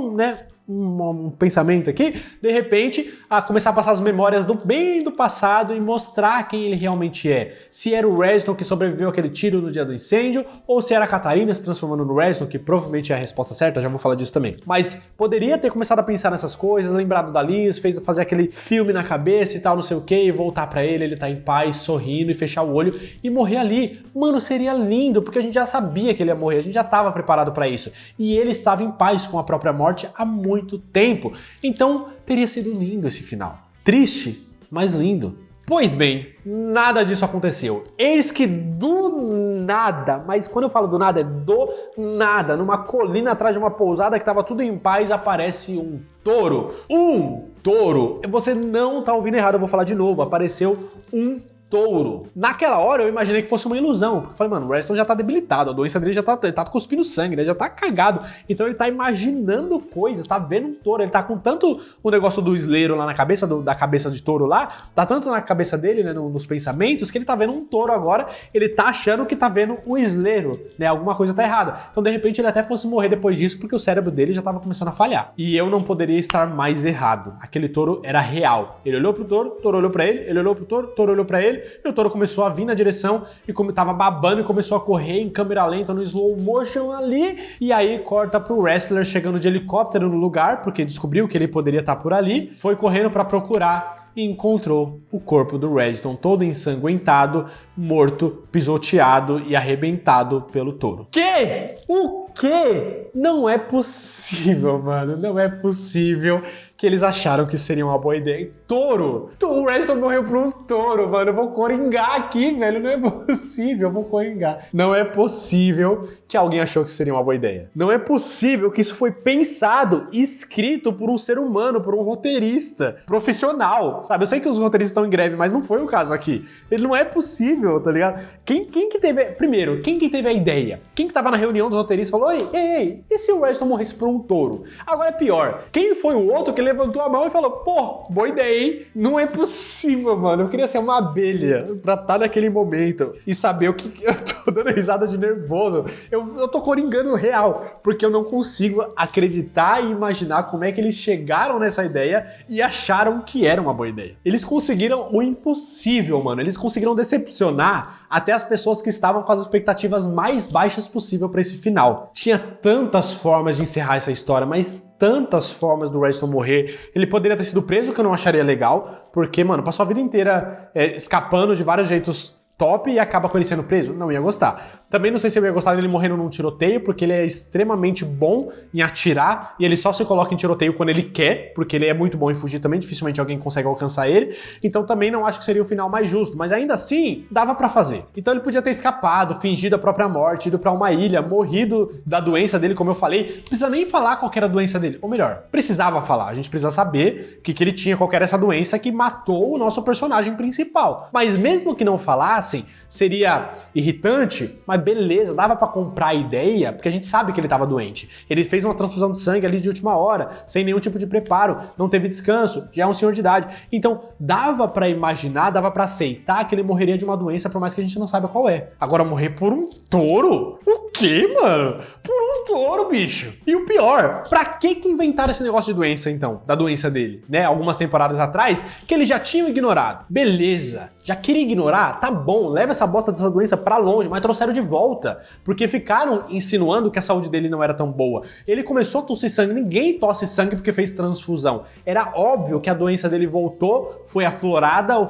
Speaker 1: um pensamento aqui, de repente, a começar a passar as memórias bem do passado e mostrar quem ele realmente é. Se era o Reznor que sobreviveu àquele tiro no dia do incêndio, ou se era a Katarina se transformando no Reznor, que provavelmente é a resposta certa, já vou falar disso também. Mas poderia ter começado a pensar nessas coisas, lembrado da Liz, fazer aquele filme na cabeça e tal, não sei o que, e voltar pra ele tá em paz, sorrindo e fechar o olho e morrer ali. Mano, seria lindo, porque a gente já sabia que ele ia morrer, a gente já estava preparado pra isso. E ele estava em paz com a própria morte há muito tempo. Então, teria sido lindo esse final. Triste, mas lindo. Pois bem, nada disso aconteceu. Eis que do nada, mas quando eu falo do nada, é do nada, numa colina atrás de uma pousada que estava tudo em paz, aparece um touro. Um touro! Você não tá ouvindo errado, eu vou falar de novo. Apareceu um touro. Naquela hora eu imaginei que fosse uma ilusão, porque eu falei, mano, o Reznor já tá debilitado, a doença dele já tá cuspindo sangue, né? Já tá cagado. Então ele tá imaginando coisas, tá vendo um touro, ele tá com tanto o negócio do isleiro lá na cabeça, da cabeça de touro lá, tá tanto na cabeça dele, né, nos pensamentos, que ele tá vendo um touro agora, ele tá achando que tá vendo o isleiro, né? Alguma coisa tá errada. Então de repente ele até fosse morrer depois disso, porque o cérebro dele já tava começando a falhar. E eu não poderia estar mais errado. Aquele touro era real. Ele olhou pro touro, o touro olhou pra ele olhou pro touro, o touro olhou pra ele, e o touro começou a vir na direção e como tava babando e começou a correr em câmera lenta no slow motion ali, e aí corta pro wrestler chegando de helicóptero no lugar, porque descobriu que ele poderia estar por ali, foi correndo pra procurar e encontrou o corpo do Reznor todo ensanguentado, morto, pisoteado e arrebentado pelo touro. Que? O quê? Não é possível, mano, não é possível que eles acharam que seria uma boa ideia. Touro! O Reznor morreu por um touro, mano. Eu vou coringar aqui, velho. Não é possível, eu vou coringar. Não é possível que alguém achou que seria uma boa ideia. Não é possível que isso foi pensado e escrito por um ser humano, por um roteirista profissional, sabe? Eu sei que os roteiristas estão em greve, mas não foi o caso aqui. Ele não é possível, tá ligado? Quem que teve... Primeiro, quem que teve a ideia? Quem que tava na reunião dos roteiristas e falou, ei, e se o Reznor morresse por um touro? Agora é pior. Quem foi o outro que levantou a mão e falou, pô, boa ideia, hein? Não é possível, mano. Eu queria ser uma abelha pra estar naquele momento e saber o que... Eu tô dando risada de nervoso. Eu tô coringando real, porque eu não consigo acreditar e imaginar como é que eles chegaram nessa ideia e acharam que era uma boa ideia. Eles conseguiram o impossível, mano. Eles conseguiram decepcionar até as pessoas que estavam com as expectativas mais baixas possível pra esse final. Tinha tantas formas de encerrar essa história, mas tantas formas do Reznor morrer. Ele poderia ter sido preso, que eu não acharia legal, porque, mano, passou a vida inteira escapando de vários jeitos top e acaba com ele sendo preso? Não ia gostar. Também não sei se eu ia gostar dele morrendo num tiroteio, porque ele é extremamente bom em atirar e ele só se coloca em tiroteio quando ele quer, porque ele é muito bom em fugir também, dificilmente alguém consegue alcançar ele. Então também não acho que seria o final mais justo, mas ainda assim, dava pra fazer. Então ele podia ter escapado, fingido a própria morte, ido pra uma ilha, morrido da doença dele, como eu falei. Não precisa nem falar qual era a doença dele. Ou melhor, precisava falar. A gente precisa saber que ele tinha, qual era essa doença que matou o nosso personagem principal. Mas mesmo que não falassem, seria irritante, mas beleza, dava pra comprar a ideia, porque a gente sabe que ele tava doente. Ele fez uma transfusão de sangue ali de última hora, sem nenhum tipo de preparo, não teve descanso, já é um senhor de idade. Então, dava pra imaginar, dava pra aceitar que ele morreria de uma doença, por mais que a gente não saiba qual é. Agora, morrer por um touro? O quê, mano? Por um touro, bicho. E o pior, pra que inventaram esse negócio de doença, então? Da doença dele, né? Algumas temporadas atrás, que eles já tinham ignorado. Beleza, já queria ignorar? Tá bom, leva essa bosta dessa doença pra longe, mas trouxeram de volta, porque ficaram insinuando que a saúde dele não era tão boa. Ele começou a tossir sangue, ninguém tosse sangue porque fez transfusão. Era óbvio que a doença dele voltou, foi aflorada ou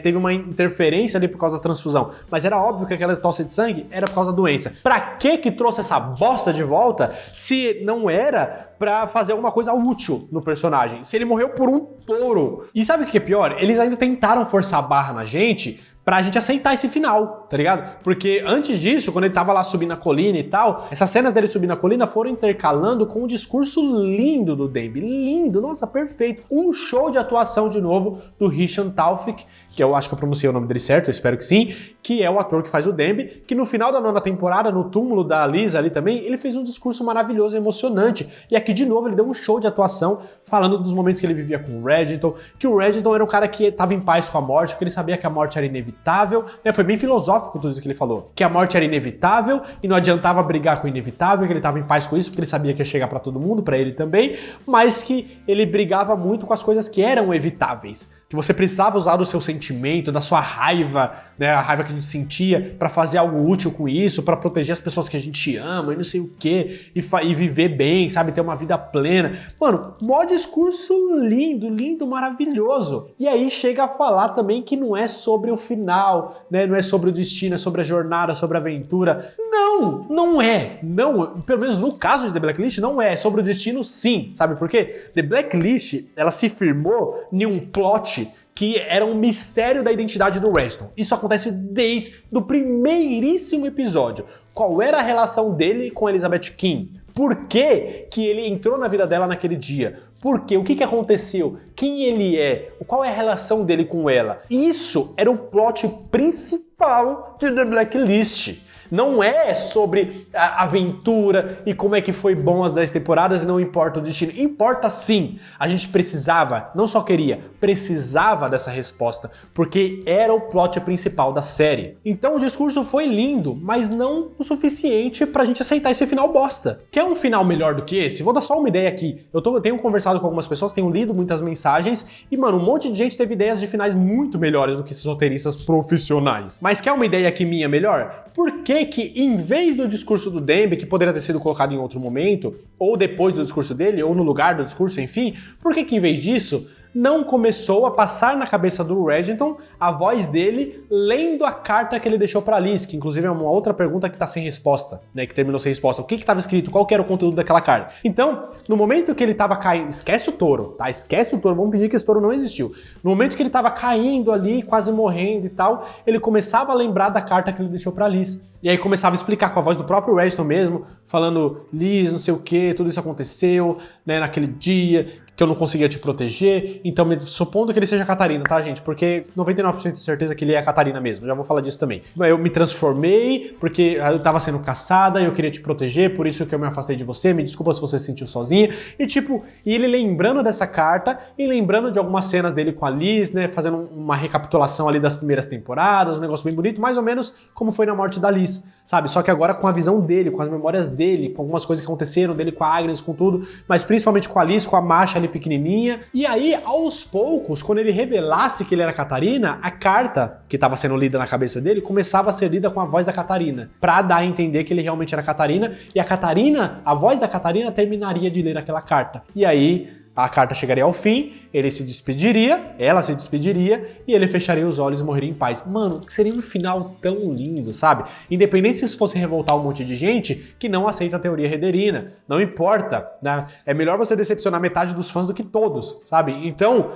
Speaker 1: teve uma interferência ali por causa da transfusão, mas era óbvio que aquela tosse de sangue era por causa da doença. Pra que trouxe essa bosta de volta se não era pra fazer alguma coisa útil no personagem? Se ele morreu por um touro. E sabe o que é pior? Eles ainda tentaram forçar a barra na gente pra gente aceitar esse final. tá ligado? Porque antes disso, quando ele tava lá subindo a colina e tal, essas cenas dele subindo a colina foram intercalando com um discurso lindo do Demby. Lindo, nossa, perfeito. Um show de atuação de novo do Hisham Tawfiq, que eu acho que eu pronunciei o nome dele certo, eu espero que sim, que é o ator que faz o Demby, que no final da 9ª temporada, no túmulo da Liz ali também, ele fez um discurso maravilhoso e emocionante. E aqui, de novo, ele deu um show de atuação, falando dos momentos que ele vivia com o Reginald, que o Reginald era um cara que estava em paz com a morte, porque ele sabia que a morte era inevitável, né? Foi bem filosófico tudo isso que ele falou, que a morte era inevitável e não adiantava brigar com o inevitável, que ele estava em paz com isso, porque ele sabia que ia chegar para todo mundo, para ele também, mas que ele brigava muito com as coisas que eram evitáveis, que você precisava usar do seu sentimento, da sua raiva, né, a raiva que a gente sentia, pra fazer algo útil com isso, pra proteger as pessoas que a gente ama e não sei o quê, e viver bem, sabe, ter uma vida plena. Mano, mó discurso lindo, lindo, maravilhoso. E aí chega a falar também que não é sobre o final, né, não é sobre o destino, é sobre a jornada, sobre a aventura. Não, não é. Não, pelo menos no caso de The Blacklist, não é. É sobre o destino, sim. Sabe por quê? The Blacklist, ela se firmou em um plot que era um mistério da identidade do Reston. Isso acontece desde o primeiríssimo episódio. Qual era a relação dele com Elizabeth King? Por que que ele entrou na vida dela naquele dia? Por quê? O que aconteceu? Quem ele é? Qual é a relação dele com ela? Isso era o plot principal de The Blacklist. Não é sobre a aventura e como é que foi bom as 10 temporadas e não importa o destino. Importa sim. A gente precisava, não só queria, precisava dessa resposta, porque era o plot principal da série. Então o discurso foi lindo, mas não o suficiente pra gente aceitar esse final bosta. Quer um final melhor do que esse? Vou dar só uma ideia aqui. Eu tenho conversado com algumas pessoas, tenho lido muitas mensagens e, mano, um monte de gente teve ideias de finais muito melhores do que esses roteiristas profissionais. Mas quer uma ideia aqui minha melhor? Por que em vez do discurso do Demby, que poderia ter sido colocado em outro momento, ou depois do discurso dele, ou no lugar do discurso, enfim, por que em vez disso não começou a passar na cabeça do Reginald a voz dele lendo a carta que ele deixou pra Liz, que inclusive é uma outra pergunta que tá sem resposta, né, que terminou sem resposta. O que tava escrito? Qual que era o conteúdo daquela carta? Então, no momento que ele tava caindo, esquece o touro, tá? Esquece o touro, vamos fingir que esse touro não existiu. No momento que ele tava caindo ali, quase morrendo e tal, ele começava a lembrar da carta que ele deixou pra Liz. E aí começava a explicar com a voz do próprio Reginald mesmo, falando, Liz, não sei o que, tudo isso aconteceu, né, naquele dia, que eu não conseguia te proteger, então supondo que ele seja a Catarina, tá, gente? Porque 99% de certeza que ele é a Catarina mesmo, já vou falar disso também. Eu me transformei porque eu tava sendo caçada e eu queria te proteger, por isso que eu me afastei de você, me desculpa se você se sentiu sozinha. E tipo, e ele lembrando dessa carta e lembrando de algumas cenas dele com a Liz, né, fazendo uma recapitulação ali das primeiras temporadas, um negócio bem bonito, mais ou menos como foi na morte da Liz, sabe? Só que agora com a visão dele, com as memórias dele, com algumas coisas que aconteceram dele com a Agnes, com tudo, mas principalmente com a Liz, com a Masha ali pequenininha. E aí, aos poucos, quando ele revelasse que ele era Catarina, a carta que estava sendo lida na cabeça dele começava a ser lida com a voz da Catarina, pra dar a entender que ele realmente era Catarina, e a Catarina, a voz da Catarina terminaria de ler aquela carta. E aí, a carta chegaria ao fim, ele se despediria, ela se despediria e ele fecharia os olhos e morreria em paz. Mano, seria um final tão lindo, sabe? Independente se isso fosse revoltar um monte de gente que não aceita a teoria rederina. Não importa, né? É melhor você decepcionar metade dos fãs do que todos, sabe? Então,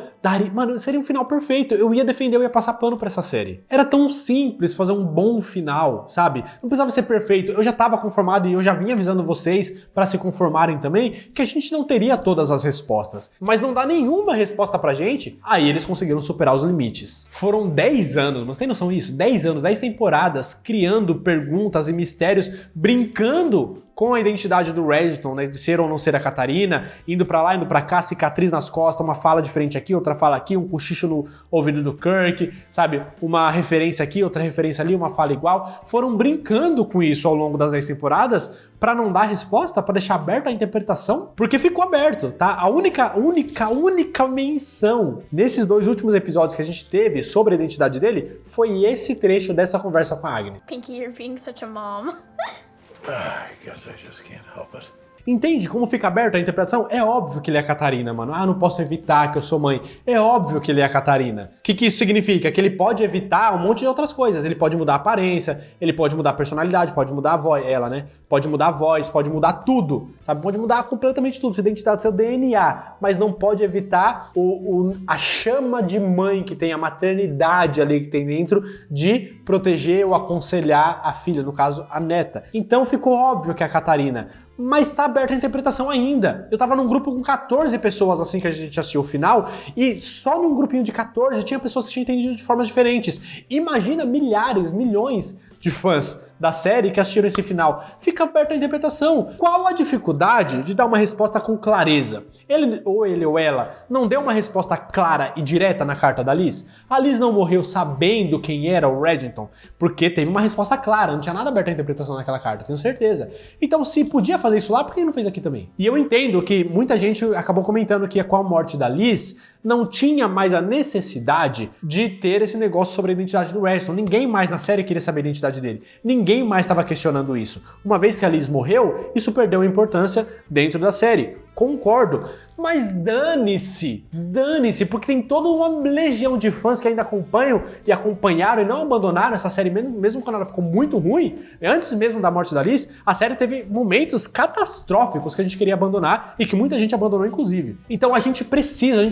Speaker 1: mano, seria um final perfeito. Eu ia defender, eu ia passar pano pra essa série. Era tão simples fazer um bom final, sabe? Não precisava ser perfeito. Eu já tava conformado e eu já vinha avisando vocês pra se conformarem também que a gente não teria todas as respostas. Mas não dá nenhuma resposta pra gente, aí eles conseguiram superar os limites. Foram 10 anos, mas tem noção disso? 10 anos, 10 temporadas, criando perguntas e mistérios, brincando com a identidade do Reginald, né, de ser ou não ser a Catarina, indo pra lá, indo pra cá, cicatriz nas costas, uma fala diferente aqui, outra fala aqui, um cochicho no ouvido do Kirk, sabe? Uma referência aqui, outra referência ali, uma fala igual. Foram brincando com isso ao longo das 10 temporadas pra não dar resposta, pra deixar aberta a interpretação, porque ficou aberto, tá? A única menção nesses 2 últimos episódios que a gente teve sobre a identidade dele foi esse trecho dessa conversa com a Agnes.
Speaker 3: Pinky, you're being such a mom.
Speaker 4: I guess I just can't help it.
Speaker 1: Entende como fica aberto a interpretação? É óbvio que ele é a Catarina, mano. Ah, não posso evitar que eu sou mãe. É óbvio que ele é a Catarina. O que isso significa? Que ele pode evitar um monte de outras coisas. Ele pode mudar a aparência, ele pode mudar a personalidade, pode mudar a voz, ela, né? Pode mudar a voz, pode mudar tudo, sabe? Pode mudar completamente tudo, sua identidade, seu DNA, mas não pode evitar a chama de mãe que tem, a maternidade ali que tem dentro, de proteger ou aconselhar a filha, no caso, a neta. Então ficou óbvio que é a Catarina. Mas tá aberta a interpretação ainda. Eu tava num grupo com 14 pessoas assim que a gente assistiu o final, e só num grupinho de 14 tinha pessoas que tinham entendido de formas diferentes. Imagina milhares, milhões de fãs da série que assistiram esse final. Fica aberta a interpretação. Qual a dificuldade de dar uma resposta com clareza? Ele ou ela não deu uma resposta clara e direta na carta da Liz? A Liz não morreu sabendo quem era o Reddington, porque teve uma resposta clara, não tinha nada aberto à interpretação naquela carta, tenho certeza. Então, se podia fazer isso lá, por que não fez aqui também? E eu entendo que muita gente acabou comentando que com a morte da Liz, não tinha mais a necessidade de ter esse negócio sobre a identidade do Reddington. Ninguém mais na série queria saber a identidade dele. Ninguém mais estava questionando isso. Uma vez que a Liz morreu, isso perdeu a importância dentro da série. Concordo. Mas dane-se, porque tem toda uma legião de fãs que ainda acompanham e acompanharam e não abandonaram essa série, mesmo quando ela ficou muito ruim. Antes mesmo da morte da Liz, a série teve momentos catastróficos que a gente queria abandonar e que muita gente abandonou, inclusive. Então a gente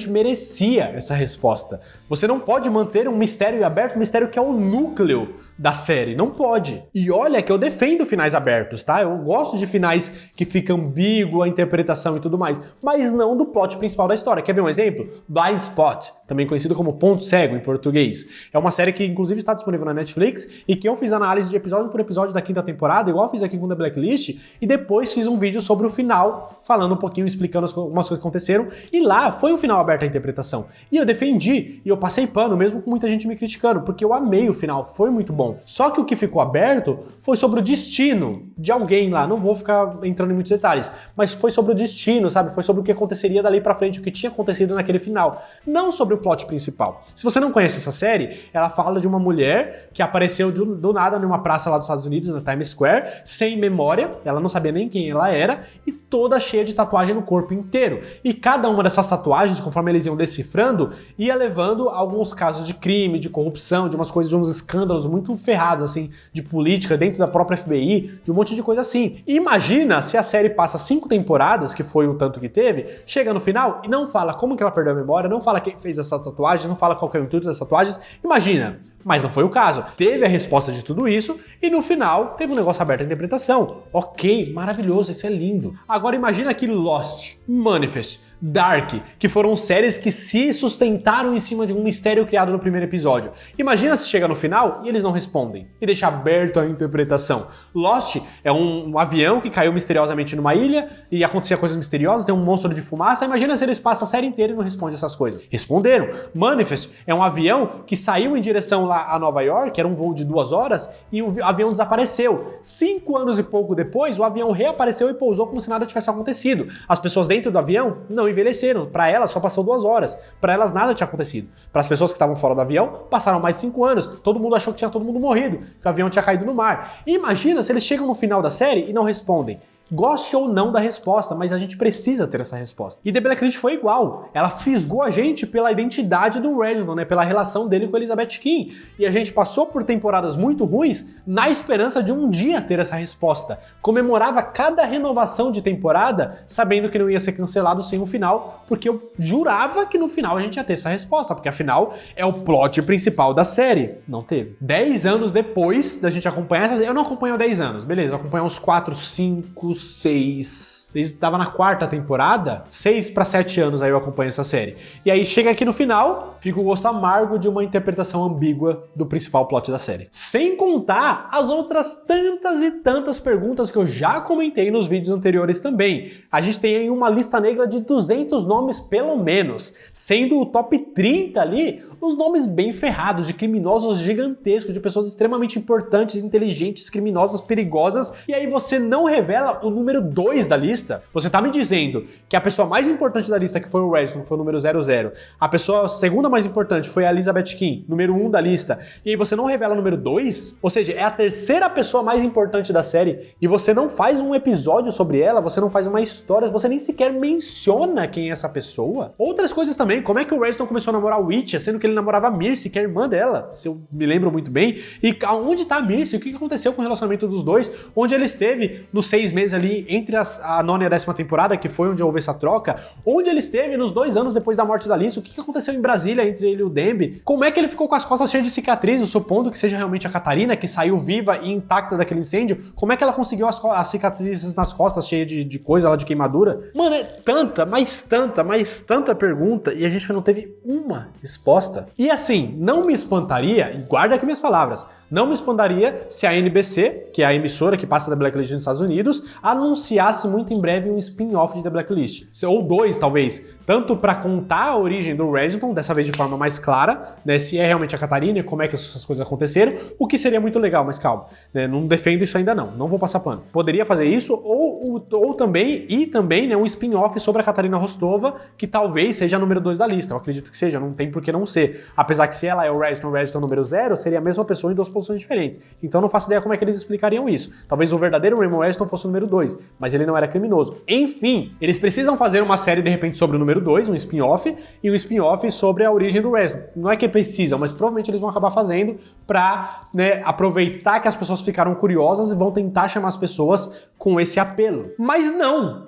Speaker 1: merecia essa resposta. Você não pode manter um mistério aberto, um mistério que é o núcleo da série, não pode. E olha que eu defendo finais abertos, tá? Eu gosto de finais que fica ambíguo a interpretação e tudo mais, mas não do plot principal da história. Quer ver um exemplo? Blind Spot, também conhecido como Ponto Cego em português. É uma série que inclusive está disponível na Netflix e que eu fiz análise de episódio por episódio da 5ª temporada, igual eu fiz aqui com The Blacklist, e depois fiz um vídeo sobre o final, falando um pouquinho, explicando algumas coisas que aconteceram, e lá foi um final aberto à interpretação. E eu defendi, e eu passei pano, mesmo com muita gente me criticando, porque eu amei o final, foi muito bom. Só que o que ficou aberto foi sobre o destino de alguém lá. Não vou ficar entrando em muitos detalhes, mas foi sobre o destino, sabe? Foi sobre o que aconteceria dali pra frente, o que tinha acontecido naquele final. Não sobre o plot principal. Se você não conhece essa série, ela fala de uma mulher que apareceu do nada numa praça lá dos Estados Unidos, na Times Square, sem memória, ela não sabia nem quem ela era, e toda cheia de tatuagem no corpo inteiro. E cada uma dessas tatuagens, conforme eles iam decifrando, ia levando a alguns casos de crime, de corrupção, de umas coisas, de uns escândalos muito ferrados, assim, de política dentro da própria FBI, de um monte de coisa assim. E imagina se a série passa 5 temporadas, que foi o tanto que teve, chega no final e não fala como que ela perdeu a memória, não fala quem fez essa tatuagem, não fala qual que é o intuito das tatuagens. Imagina. Mas não foi o caso. Teve a resposta de tudo isso e no final teve um negócio aberto à interpretação. Ok, maravilhoso, isso é lindo. Agora imagina que Lost, Manifest, Dark, que foram séries que se sustentaram em cima de um mistério criado no primeiro episódio. Imagina se chega no final e eles não respondem e deixa aberto a interpretação. Lost é um avião que caiu misteriosamente numa ilha e acontecia coisas misteriosas, tem um monstro de fumaça. Imagina se eles passam a série inteira e não respondem essas coisas. Responderam. Manifest é um avião que saiu em direção lá a Nova York, era um voo de 2 horas, e o avião desapareceu. 5 anos e pouco depois, o avião reapareceu e pousou como se nada tivesse acontecido. As pessoas dentro do avião não envelheceram. Para elas só passou 2 horas. Para elas nada tinha acontecido. Para as pessoas que estavam fora do avião, passaram mais 5 anos. Todo mundo achou que tinha todo mundo morrido, que o avião tinha caído no mar. E imagina se eles chegam no final da série e não respondem. Goste ou não da resposta, mas a gente precisa ter essa resposta. E The Blacklist foi igual. Ela fisgou a gente pela identidade do Reginald, né? Pela relação dele com Elizabeth King. E a gente passou por temporadas muito ruins na esperança de um dia ter essa resposta. Comemorava cada renovação de temporada sabendo que não ia ser cancelado sem um final, porque eu jurava que no final a gente ia ter essa resposta, porque afinal é o plot principal da série. Não teve. 10 anos depois da gente acompanhar essa... Eu não acompanho há 10 anos, beleza. Eu acompanho uns 4, 5... 6. Estava na 4ª temporada, 6 para 7 anos aí eu acompanho essa série. E aí chega aqui no final, fica o gosto amargo de uma interpretação ambígua do principal plot da série. Sem contar as outras tantas e tantas perguntas que eu já comentei nos vídeos anteriores também. A gente tem aí uma lista negra de 200 nomes pelo menos, sendo o top 30 ali os nomes bem ferrados, de criminosos gigantescos, de pessoas extremamente importantes, inteligentes, criminosas, perigosas. E aí você não revela o número 2 da lista, lista, você tá me dizendo que a pessoa mais importante da lista, que foi o Reginald, foi o número 00, a pessoa segunda mais importante foi a Elizabeth King, número 1 da lista, e aí você não revela o número 2? Ou seja, é a terceira pessoa mais importante da série, e você não faz um episódio sobre ela, você não faz uma história, você nem sequer menciona quem é essa pessoa. Outras coisas também, como é que o Reginald começou a namorar o Witcher, sendo que ele namorava a Myrcene, que é a irmã dela, se eu me lembro muito bem, e onde tá a Myrcene, o que aconteceu com o relacionamento dos dois, onde ele esteve nos 6 meses ali, entre a 9ª e a 10ª temporada, que foi onde houve essa troca, onde ele esteve nos 2 anos depois da morte da Alice, o que aconteceu em Brasília entre ele e o Demby, como é que ele ficou com as costas cheias de cicatrizes, supondo que seja realmente a Catarina, que saiu viva e intacta daquele incêndio, como é que ela conseguiu as cicatrizes nas costas cheias de coisa lá, de queimadura? Mano, é tanta, mais tanta pergunta, e a gente não teve uma resposta. E assim, não me espantaria, e guarda aqui minhas palavras, não me espantaria se a NBC, que é a emissora que passa da Blacklist nos Estados Unidos, anunciasse muito em breve um spin-off de The Blacklist. Ou 2, talvez. Tanto para contar a origem do Reginald, dessa vez de forma mais clara, né, se é realmente a Catarina e como é que essas coisas aconteceram, o que seria muito legal, mas calma, né, não defendo isso ainda não vou passar pano. Poderia fazer isso, ou também né, um spin-off sobre a Catarina Rostova, que talvez seja a número 2 da lista, eu acredito que seja, não tem por que não ser. Apesar que se ela é o Reginald número 0, seria a mesma pessoa em 2 posições diferentes. Então não faço ideia como é que eles explicariam isso. Talvez o verdadeiro Raymond Reginald fosse o número 2, mas ele não era criminoso. Enfim, eles precisam fazer uma série de repente sobre o número 2, um spin-off, e um spin-off sobre a origem do Reginald. Não é que precisam, mas provavelmente eles vão acabar fazendo pra, né, aproveitar que as pessoas ficaram curiosas e vão tentar chamar as pessoas com esse apelo. Mas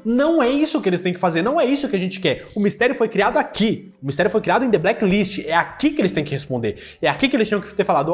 Speaker 1: não é isso que eles têm que fazer, não é isso que a gente quer. O mistério foi criado aqui, o mistério foi criado em The Blacklist, é aqui que eles têm que responder, é aqui que eles tinham que ter falado,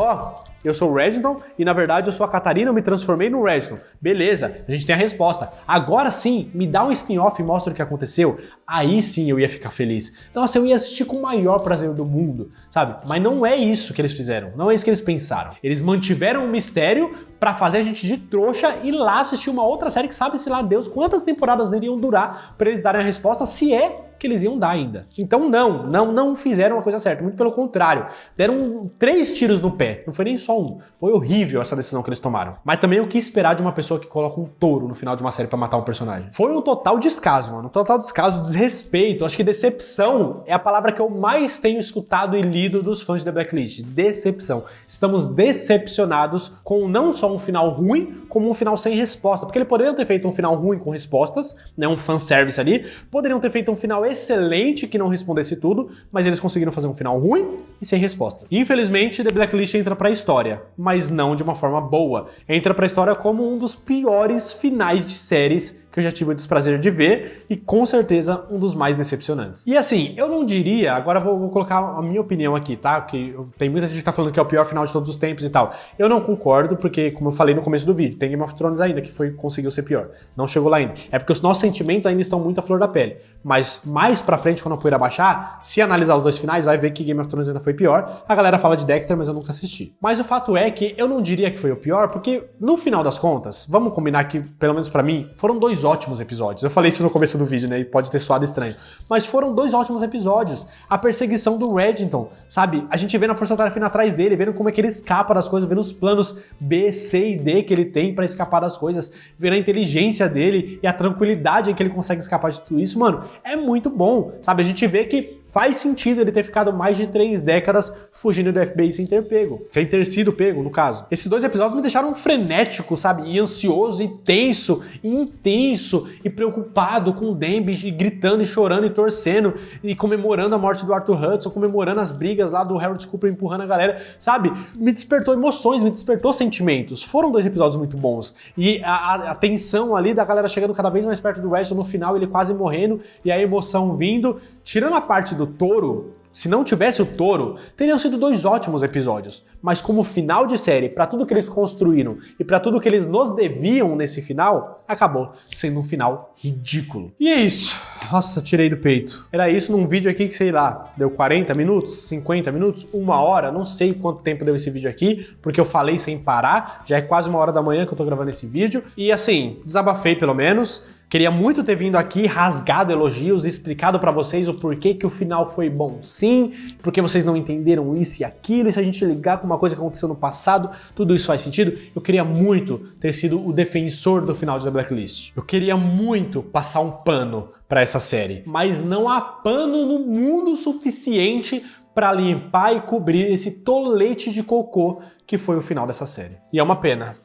Speaker 1: eu sou o Reginald e na verdade eu sou a Catarina, eu me transformei no Reginald. Beleza, a gente tem a resposta. Agora sim, me dá um spin-off e mostra o que aconteceu. Aí sim eu ia ficar feliz. Nossa, eu ia assistir com o maior prazer do mundo, sabe? Mas não é isso que eles fizeram, não é isso que eles pensaram. Eles mantiveram o mistério pra fazer a gente de trouxa ir lá assistir uma outra série que sabe-se lá Deus quantas temporadas iriam durar pra eles darem a resposta, se é que eles iam dar ainda. Então não fizeram a coisa certa, muito pelo contrário. Deram 3 tiros no pé, não foi nem só um. Foi horrível essa decisão que eles tomaram. Mas também o que esperar de uma pessoa que coloca um touro no final de uma série pra matar um personagem? Foi um total descaso, mano. Um total descaso, desrespeito. Acho que decepção é a palavra que eu mais tenho escutado e lido dos fãs de The Blacklist. Decepção. Estamos decepcionados com não só um final ruim, como um final sem resposta. Porque eles poderiam ter feito um final ruim com respostas, né? Um fanservice ali. Poderiam ter feito um final excelente que não respondesse tudo, mas eles conseguiram fazer um final ruim e sem respostas. Infelizmente, The Blacklist entra pra história, mas não de uma forma boa. Entra pra história como um dos piores finais de séries que eu já tive o desprazer de ver e com certeza um dos mais decepcionantes. E assim, eu não diria, agora vou colocar a minha opinião aqui, tá? Porque tem muita gente que tá falando que é o pior final de todos os tempos e tal. Eu não concordo, porque como eu falei no começo do vídeo, tem Game of Thrones ainda que conseguiu ser pior. Não chegou lá ainda. É porque os nossos sentimentos ainda estão muito à flor da pele. Mas mais pra frente, quando a poeira baixar, se analisar os 2 finais, vai ver que Game of Thrones ainda foi pior. A galera fala de Dexter, mas eu nunca assisti. Mas o fato é que eu não diria que foi o pior, porque no final das contas, vamos combinar que, pelo menos pra mim, foram 2 ótimos episódios. Eu falei isso no começo do vídeo, né? E pode ter soado estranho. Mas foram 2 ótimos episódios. A perseguição do Reginald, sabe? A gente vendo a força-tarefa atrás dele, vendo como é que ele escapa das coisas, vendo os planos B, C e D que ele tem pra escapar das coisas, vendo a inteligência dele e a tranquilidade em que ele consegue escapar de tudo isso, mano, é muito bom, sabe? A gente vê que faz sentido ele ter ficado mais de 3 décadas fugindo do FBI sem ter sido pego, no caso. Esses 2 episódios me deixaram frenético, sabe? E ansioso, e tenso, e intenso, e preocupado com o Demby, e gritando, e chorando, e torcendo, e comemorando a morte do Arthur Hudson, comemorando as brigas lá do Harold Cooper empurrando a galera, sabe? Me despertou emoções, me despertou sentimentos. Foram 2 episódios muito bons. E a tensão ali da galera chegando cada vez mais perto do Reginald, no final ele quase morrendo, e a emoção vindo, tirando a parte do touro, se não tivesse o touro, teriam sido 2 ótimos episódios. Mas como final de série, pra tudo que eles construíram e pra tudo que eles nos deviam nesse final, acabou sendo um final ridículo. E é isso. Nossa, tirei do peito. Era isso num vídeo aqui que, sei lá, deu 40 minutos, 50 minutos, 1 hora, não sei quanto tempo deu esse vídeo aqui, porque eu falei sem parar, já é quase 1h da manhã que eu tô gravando esse vídeo. E assim, desabafei pelo menos. Queria muito ter vindo aqui, rasgado elogios, explicado pra vocês o porquê que o final foi bom sim, porque vocês não entenderam isso e aquilo, e se a gente ligar com uma coisa que aconteceu no passado, tudo isso faz sentido. Eu queria muito ter sido o defensor do final de The Blacklist. Eu queria muito passar um pano pra essa série, mas não há pano no mundo suficiente para limpar e cobrir esse tolete de cocô que foi o final dessa série. E é uma pena,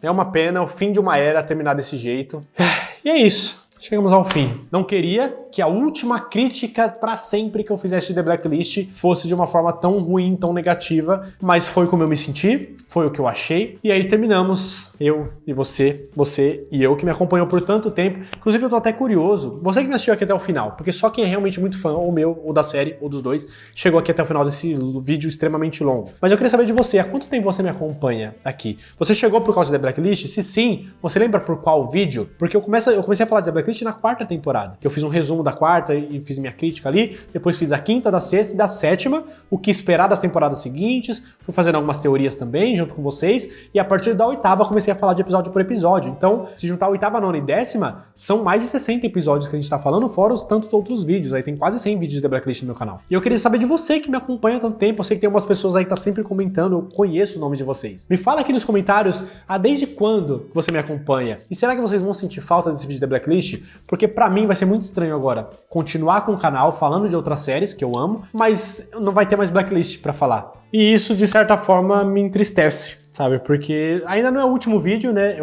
Speaker 1: o fim de uma era terminar desse jeito. E é isso. Chegamos ao fim. Não queria que a última crítica pra sempre que eu fizesse de The Blacklist fosse de uma forma tão ruim, tão negativa, mas foi como eu me senti, foi o que eu achei. E aí terminamos, eu e você e eu que me acompanhou por tanto tempo. Inclusive eu tô até curioso, você que me assistiu aqui até o final, porque só quem é realmente muito fã, ou meu, ou da série, ou dos dois, chegou aqui até o final desse vídeo extremamente longo. Mas eu queria saber de você, há quanto tempo você me acompanha aqui? Você chegou por causa de The Blacklist? Se sim, você lembra por qual vídeo? Porque eu comecei a falar de The Blacklist na 4ª temporada, que eu fiz um resumo da 4ª e fiz minha crítica ali, depois fiz da 5ª, da 6ª e da 7ª, o que esperar das temporadas seguintes, fui fazendo algumas teorias também, junto com vocês, e a partir da 8ª comecei a falar de episódio por episódio. Então, se juntar a 8ª, 9ª e 10ª, são mais de 60 episódios que a gente tá falando, fora os tantos outros vídeos, aí tem quase 100 vídeos de The Blacklist no meu canal. E eu queria saber de você que me acompanha há tanto tempo, eu sei que tem umas pessoas aí que tá sempre comentando, eu conheço o nome de vocês. Me fala aqui nos comentários, desde quando você me acompanha? E será que vocês vão sentir falta desse vídeo de The Blacklist? Porque pra mim vai ser muito estranho agora continuar com o canal falando de outras séries que eu amo, mas não vai ter mais Blacklist pra falar. E isso, de certa forma, me entristece, sabe? Porque ainda não é o último vídeo, né?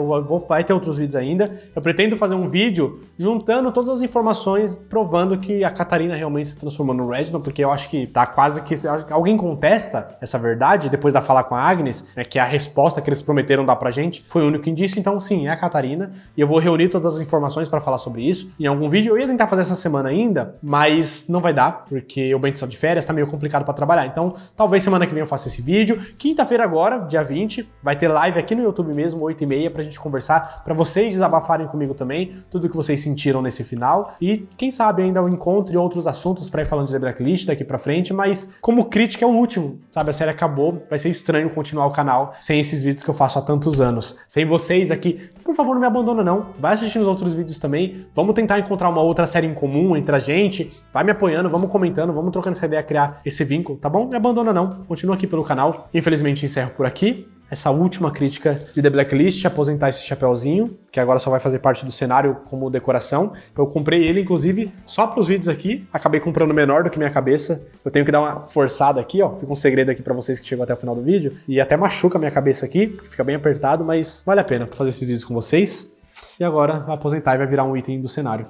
Speaker 1: Vai ter outros vídeos ainda. Eu pretendo fazer um vídeo juntando todas as informações, provando que a Katarina realmente se transformou no Reginald, porque eu acho que tá quase que... Alguém contesta essa verdade depois da fala com a Agnes, né, que a resposta que eles prometeram dar pra gente foi o único indício. Então, sim, é a Katarina. E eu vou reunir todas as informações pra falar sobre isso em algum vídeo. Eu ia tentar fazer essa semana ainda, mas não vai dar, porque o Bento está de férias, tá meio complicado pra trabalhar. Então, talvez semana que vem eu faça esse vídeo. Quinta-feira agora, dia 20, vai ter live aqui no YouTube mesmo, 8h30, pra gente conversar, pra vocês desabafarem comigo também, tudo que vocês sentiram nesse final, e quem sabe ainda eu encontre outros assuntos pra ir falando de The Blacklist daqui pra frente, mas como crítica é o último, sabe? A série acabou, vai ser estranho continuar o canal sem esses vídeos que eu faço há tantos anos, sem vocês aqui. Por favor, não me abandona não, vai assistindo os outros vídeos também, vamos tentar encontrar uma outra série em comum entre a gente, vai me apoiando, vamos comentando, vamos trocando essa ideia, criar esse vínculo, tá bom? Não me abandona não, continua aqui pelo canal. Infelizmente encerro por aqui essa última crítica de The Blacklist, aposentar esse chapéuzinho, que agora só vai fazer parte do cenário como decoração. Eu comprei ele, inclusive, só para os vídeos aqui, acabei comprando menor do que minha cabeça. Eu tenho que dar uma forçada aqui, ó, fica um segredo aqui para vocês que chegou até o final do vídeo, e até machuca a minha cabeça aqui, porque fica bem apertado, mas vale a pena fazer esses vídeos com vocês. E agora, vai aposentar e vai virar um item do cenário,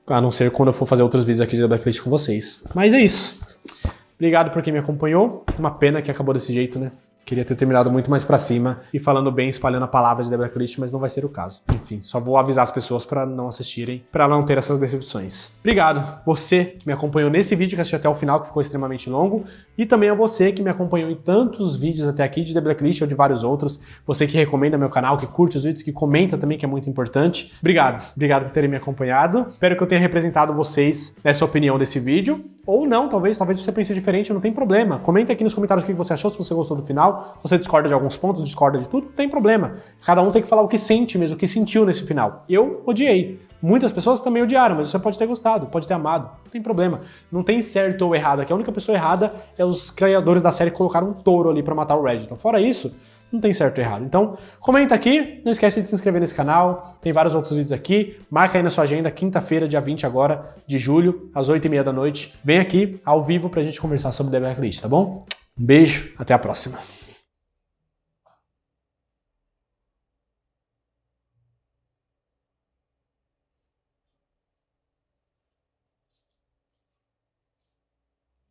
Speaker 1: a não ser quando eu for fazer outros vídeos aqui de The Blacklist com vocês. Mas é isso. Obrigado por quem me acompanhou. Uma pena que acabou desse jeito, né? Queria ter terminado muito mais pra cima e falando bem, espalhando a palavra de The Blacklist, mas não vai ser o caso. Enfim, só vou avisar as pessoas pra não assistirem, pra não ter essas decepções. Obrigado, você que me acompanhou nesse vídeo, que assistiu até o final, que ficou extremamente longo, e também a você que me acompanhou em tantos vídeos até aqui de The Blacklist ou de vários outros, você que recomenda meu canal, que curte os vídeos, que comenta também, que é muito importante. Obrigado por terem me acompanhado. Espero que eu tenha representado vocês nessa opinião desse vídeo. Ou não, talvez você pense diferente, não tem problema. Comenta aqui nos comentários o que você achou, se você gostou do final, se você discorda de alguns pontos, discorda de tudo, não tem problema. Cada um tem que falar o que sente mesmo, o que sentiu nesse final. Eu odiei. Muitas pessoas também odiaram, mas você pode ter gostado, pode ter amado, não tem problema. Não tem certo ou errado aqui, a única pessoa errada é os criadores da série que colocaram um touro ali pra matar o Red. Então, fora isso, não tem certo ou errado. Então, comenta aqui, não esquece de se inscrever nesse canal, tem vários outros vídeos aqui, marca aí na sua agenda, quinta-feira, dia 20 agora, de julho, às 8h30 da noite. Vem aqui, ao vivo, pra gente conversar sobre The Blacklist, tá bom? Um beijo, até a próxima.